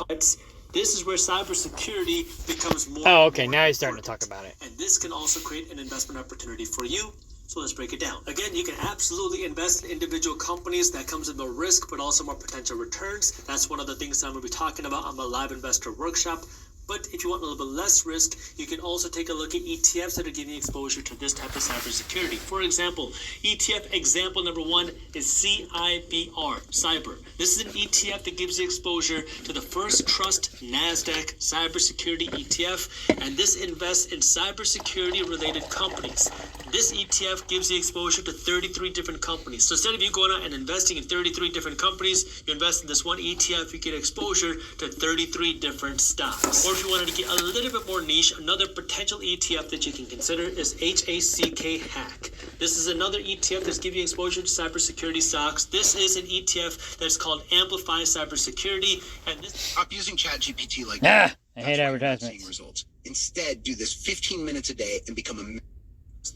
this is where cybersecurity becomes more. Oh, okay. Now he's starting to talk about it. And this can also create an investment opportunity for you. So let's break it down. Again, you can absolutely invest in individual companies. That comes with more risk, but also more potential returns. That's one of the things I'm going to be talking about on my live investor workshop. But if you want a little bit less risk, you can also take a look at ETFs that are giving you exposure to this type of cybersecurity. For example, ETF example number 1 is CIBR, Cyber. This is an ETF that gives you exposure to the First Trust NASDAQ cybersecurity ETF, and this invests in cybersecurity related companies. This ETF gives you exposure to 33 different companies. So instead of you going out and investing in 33 different companies, you invest in this one ETF, you get exposure to 33 different stocks. Or if you wanted to get a little bit more niche, another potential ETF that you can consider is HACK. This is another ETF that's giving you exposure to cybersecurity stocks. This is an ETF that's called Amplify Cybersecurity, and this. Stop using ChatGPT like that. I That's hate why you're not advertisements. seeing results. Instead, do this 15 minutes a day and become a.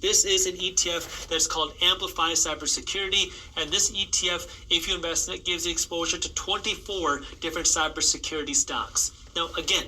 This is an ETF that's called Amplify Cybersecurity, and this ETF, if you invest in it, gives you exposure to 24 different cybersecurity stocks. Now, again,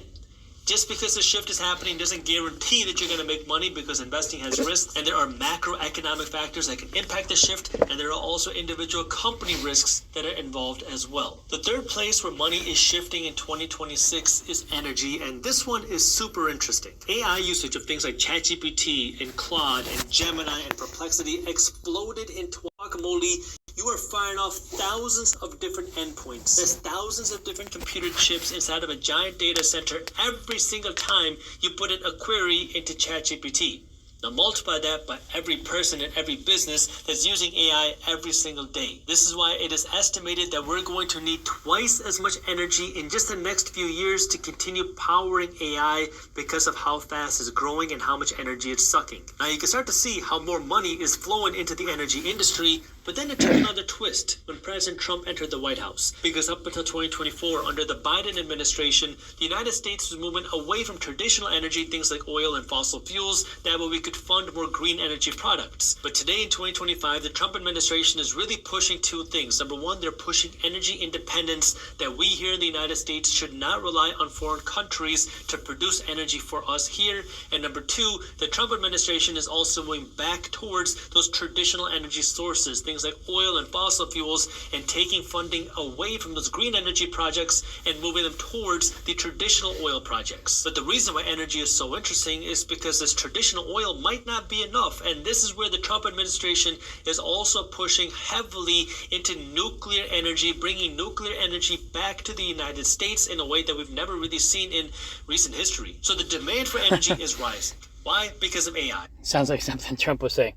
just because the shift is happening doesn't guarantee that you're going to make money, because investing has risks, and there are macroeconomic factors that can impact the shift, and there are also individual company risks that are involved as well. The third place where money is shifting in 2026 is energy, and this one is super interesting. AI usage of things like ChatGPT and Claude and Gemini and Perplexity exploded in guacamole. You are firing off thousands of different endpoints. There's thousands of different computer chips inside of a giant data center every single time you put in a query into ChatGPT. Now multiply that by every person and every business that's using AI every single day. This is why it is estimated that we're going to need twice as much energy in just the next few years to continue powering AI because of how fast it's growing and how much energy it's sucking. Now you can start to see how more money is flowing into the energy industry, but then it took another twist when President Trump entered the White House. Because up until 2024, under the Biden administration, the United States was moving away from traditional energy, things like oil and fossil fuels. That way we could fund more green energy products. But today in 2025, the Trump administration is really pushing two things. Number one, they're pushing energy independence, that we here in the United States should not rely on foreign countries to produce energy for us here. And number two, the Trump administration is also moving back towards those traditional energy sources, things like oil and fossil fuels, and taking funding away from those green energy projects and moving them towards the traditional oil projects. But the reason why energy is so interesting is because this traditional oil might not be enough, and this is where the Trump administration is also pushing heavily into nuclear energy, bringing nuclear energy back to the United States in a way that we've never really seen in recent history. So the demand for energy is rising. Why? Because of AI. Sounds like something Trump would say.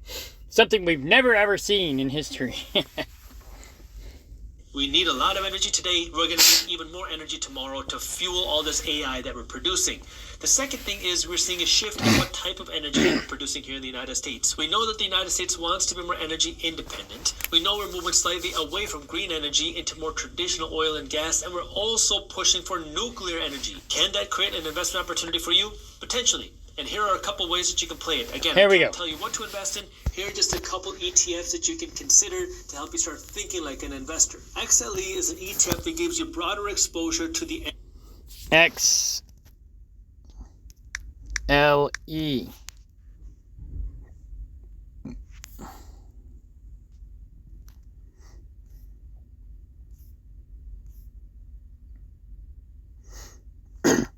Something we've never ever seen in history. We need a lot of energy today. We're going to need even more energy tomorrow to fuel all this AI that we're producing. The second thing is we're seeing a shift in what type of energy we're producing here in the United States. We know that the United States wants to be more energy independent. We know we're moving slightly away from green energy into more traditional oil and gas, and we're also pushing for nuclear energy. Can that create an investment opportunity for you? Potentially. And here are a couple ways that you can play it. Again, Here we I go. can't tell you what to invest in. Here are just a couple ETFs that you can consider to help you start thinking like an investor. XLE is an ETF that gives you broader exposure to the XLE.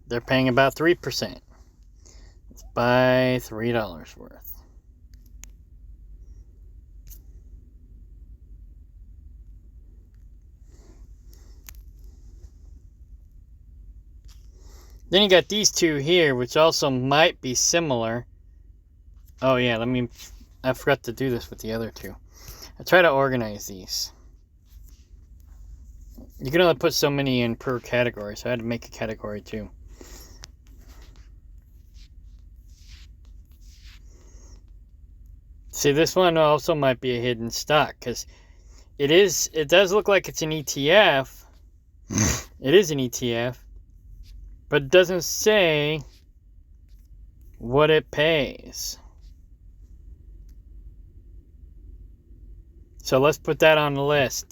They're paying about 3%. Let's buy $3 worth. Then you got these two here, which also might be similar. Oh yeah, I forgot to do this with the other two. I try to organize these. You can only put so many in per category, so I had to make a category too. See, this one also might be a hidden stock, because it does look like it's an ETF. It is an ETF. But it doesn't say what it pays. So let's put that on the list.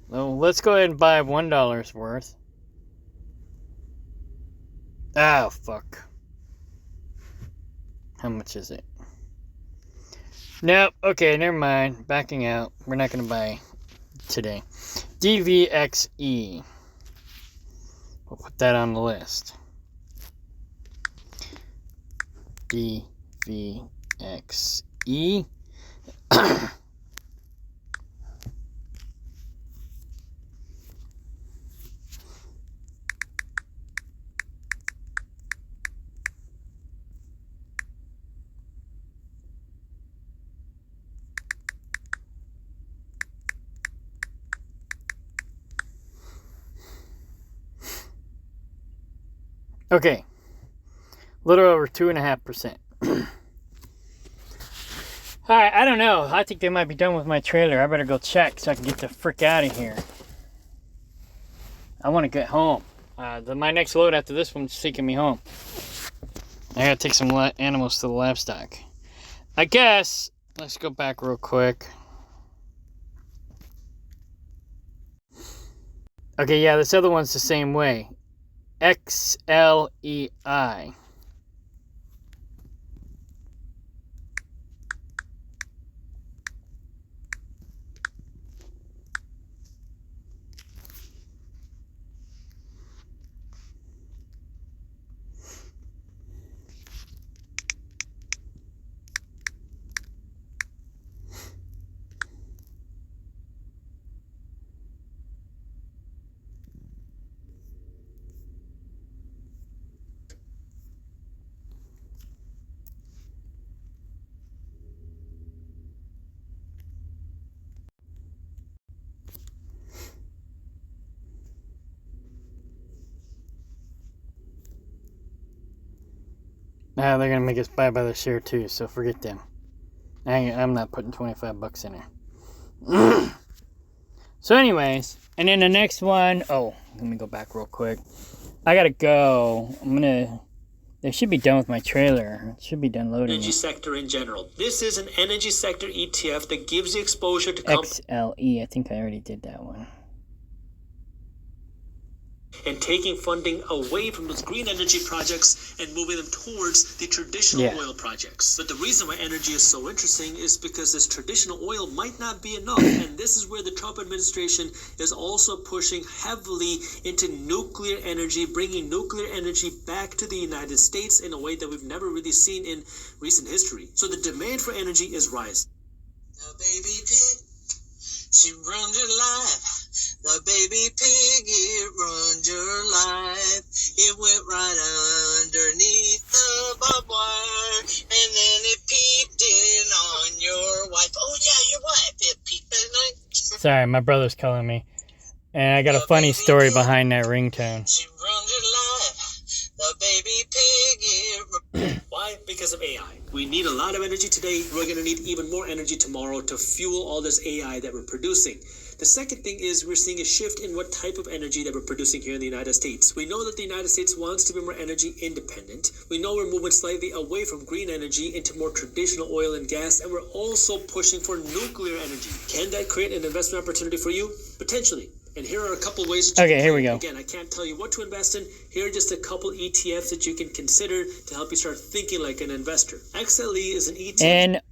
Let's go ahead and buy $1 worth. Oh, fuck. How much is it? Nope. Okay, never mind. Backing out. We're not going to buy today. DVXE. We'll put that on the list. DVXE. Okay, a little over 2.5%. Alright, I don't know. I think they might be done with my trailer. I better go check so I can get the frick out of here. I want to get home. My next load after this one's taking me home. I gotta take some animals to the livestock. I guess, let's go back real quick. Okay, yeah, this other one's the same way. XLEI. They're gonna make us buy by the share too, so forget them. I'm not putting $25 in there. So anyways, and then the next one, let me go back real quick. I gotta go. They should be done with my trailer. It should be done loading. Energy sector in general. This is an energy sector ETF that gives you exposure to XLE. I think I already did that one. And taking funding away from those green energy projects and moving them towards the traditional oil projects. But the reason why energy is so interesting is because this traditional oil might not be enough. And this is where the Trump administration is also pushing heavily into nuclear energy, bringing nuclear energy back to the United States in a way that we've never really seen in recent history. So the demand for energy is rising. The baby pig, she runs your life. The baby pig, it runs your life. It went right underneath the barbed wire, and then it peeped in on your wife. Oh yeah, your wife. It peeped at night. Sorry, my brother's calling me. And I got a funny story behind that ringtone. She runs your life. The baby pig, it Why? Because of AI. We need a lot of energy today. We're going to need even more energy tomorrow to fuel all this AI that we're producing. The second thing is we're seeing a shift in what type of energy that we're producing here in the United States. We know that the United States wants to be more energy independent. We know we're moving slightly away from green energy into more traditional oil and gas, and we're also pushing for nuclear energy. Can that create an investment opportunity for you? Potentially. And here are a couple ways that Okay, here we go. Again, I can't tell you what to invest in. Here are just a couple ETFs that you can consider to help you start thinking like an investor. XLE is an ETF.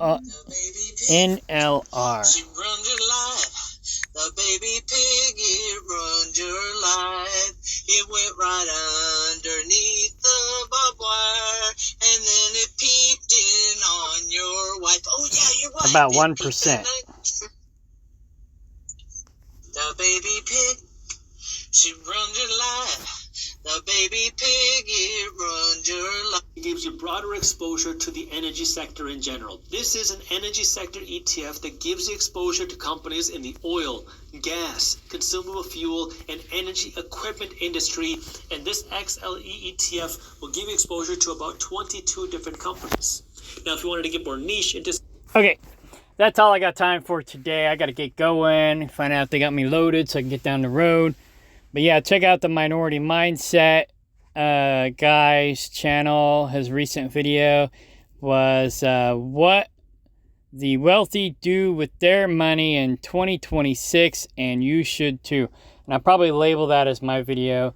NLR. She runs your life. The baby pig, it runs your life. It went right underneath the barbed wire, and then it peeped in on your wife. Oh yeah, your wife. About 1%. The baby pig, she runs your life. The baby pig, it runs your life. It gives you broader exposure to the energy sector in general. This is an energy sector ETF that gives you exposure to companies in the oil, gas, consumable fuel, and energy equipment industry. And this XLE ETF will give you exposure to about 22 different companies. Now, if you wanted to get more niche into... Okay, that's all I got time for today. I got to get going, find out if they got me loaded so I can get down the road. But yeah, check out the Minority Mindset guy's channel. His recent video was what the wealthy do with their money in 2026, and you should too. And I'll probably label that as my video,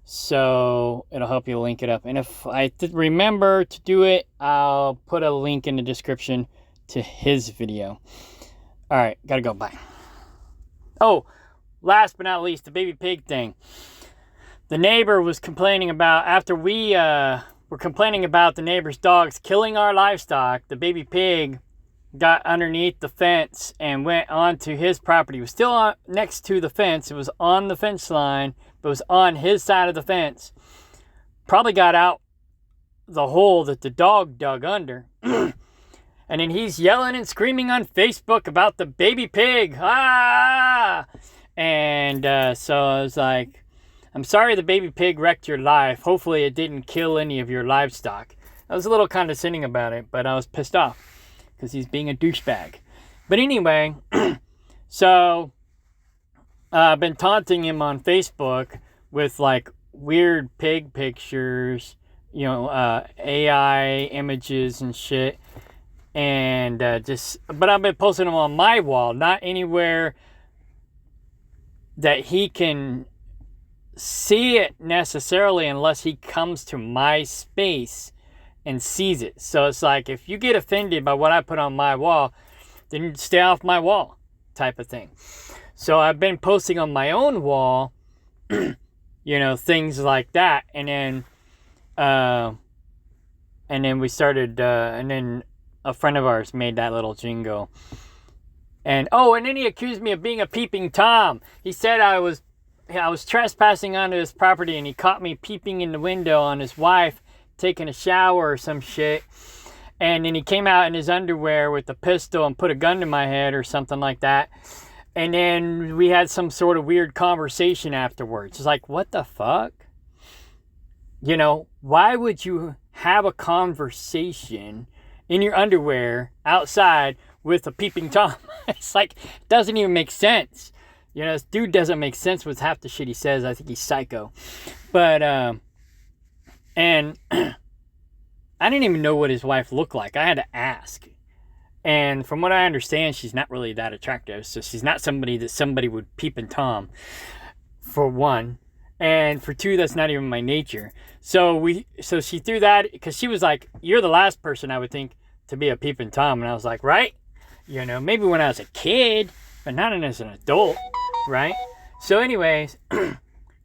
so it'll help you link it up. And if I remember to do it, I'll put a link in the description to his video. All right, gotta go. Bye. Oh, last but not least, the baby pig thing. The neighbor was complaining about, after we were complaining about the neighbor's dogs killing our livestock, the baby pig got underneath the fence and went onto his property. It was still next to the fence. It was on the fence line, but it was on his side of the fence. Probably got out the hole that the dog dug under. And then he's yelling and screaming on Facebook about the baby pig. Ah! And so I was like, I'm sorry the baby pig wrecked your life. Hopefully it didn't kill any of your livestock. I was a little condescending about it, but I was pissed off because he's being a douchebag. But anyway, so I've been taunting him on Facebook with like weird pig pictures, you know, AI images and shit. And but I've been posting them on my wall, not anywhere that he can see it necessarily unless he comes to my space and sees it. So it's like, if you get offended by what I put on my wall, then stay off my wall type of thing. So I've been posting on my own wall, you know, things like that. And then we started, and then a friend of ours made that little jingle. And then he accused me of being a peeping Tom. He said I was trespassing onto his property, and he caught me peeping in the window on his wife taking a shower or some shit. And then he came out in his underwear with a pistol and put a gun to my head or something like that. And then we had some sort of weird conversation afterwards. It's like, what the fuck? You know, why would you have a conversation in your underwear outside with a peeping Tom? It's like, it doesn't even make sense. You know, this dude doesn't make sense with half the shit he says. I think he's psycho. But, and I didn't even know what his wife looked like. I had to ask. And from what I understand, she's not really that attractive. So she's not somebody that somebody would peep and Tom, for one. And for two, that's not even my nature. So she threw that, because she was like, you're the last person I would think to be a peep and Tom. And I was like, right? You know, maybe when I was a kid, but not as an adult, right? So anyways,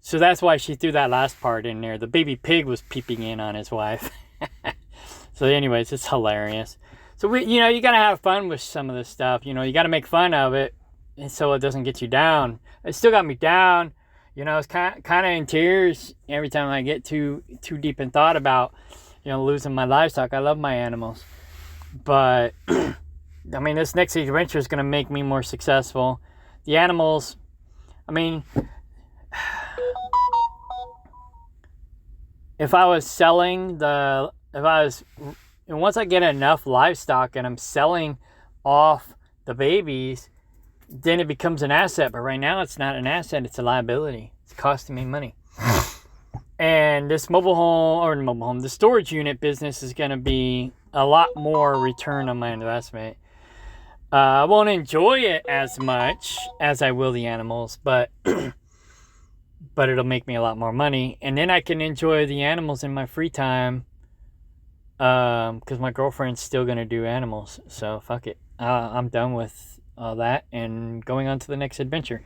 so that's why she threw that last part in there. The baby pig was peeping in on his wife. So anyways, it's hilarious. So you know, you got to have fun with some of this stuff. You know, you got to make fun of it, and so it doesn't get you down. It still got me down. You know, I was kind of in tears every time I get too deep in thought about, you know, losing my livestock. I love my animals. But, I mean, this next adventure is going to make me more successful. The animals, I mean, if I was selling and once I get enough livestock and I'm selling off the babies, then it becomes an asset. But right now it's not an asset, it's a liability. It's costing me money. And this the storage unit business is going to be a lot more return on my investment. I won't enjoy it as much as I will the animals, but it'll make me a lot more money. And then I can enjoy the animals in my free time, because my girlfriend's still going to do animals. So fuck it. I'm done with all that and going on to the next adventure.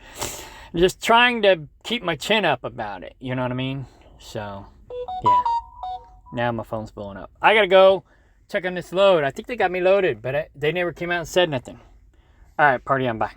I'm just trying to keep my chin up about it. You know what I mean? So, yeah. Now my phone's blowing up. I gotta go check on this load. I think they got me loaded, but they never came out and said nothing. All right, party on. Bye.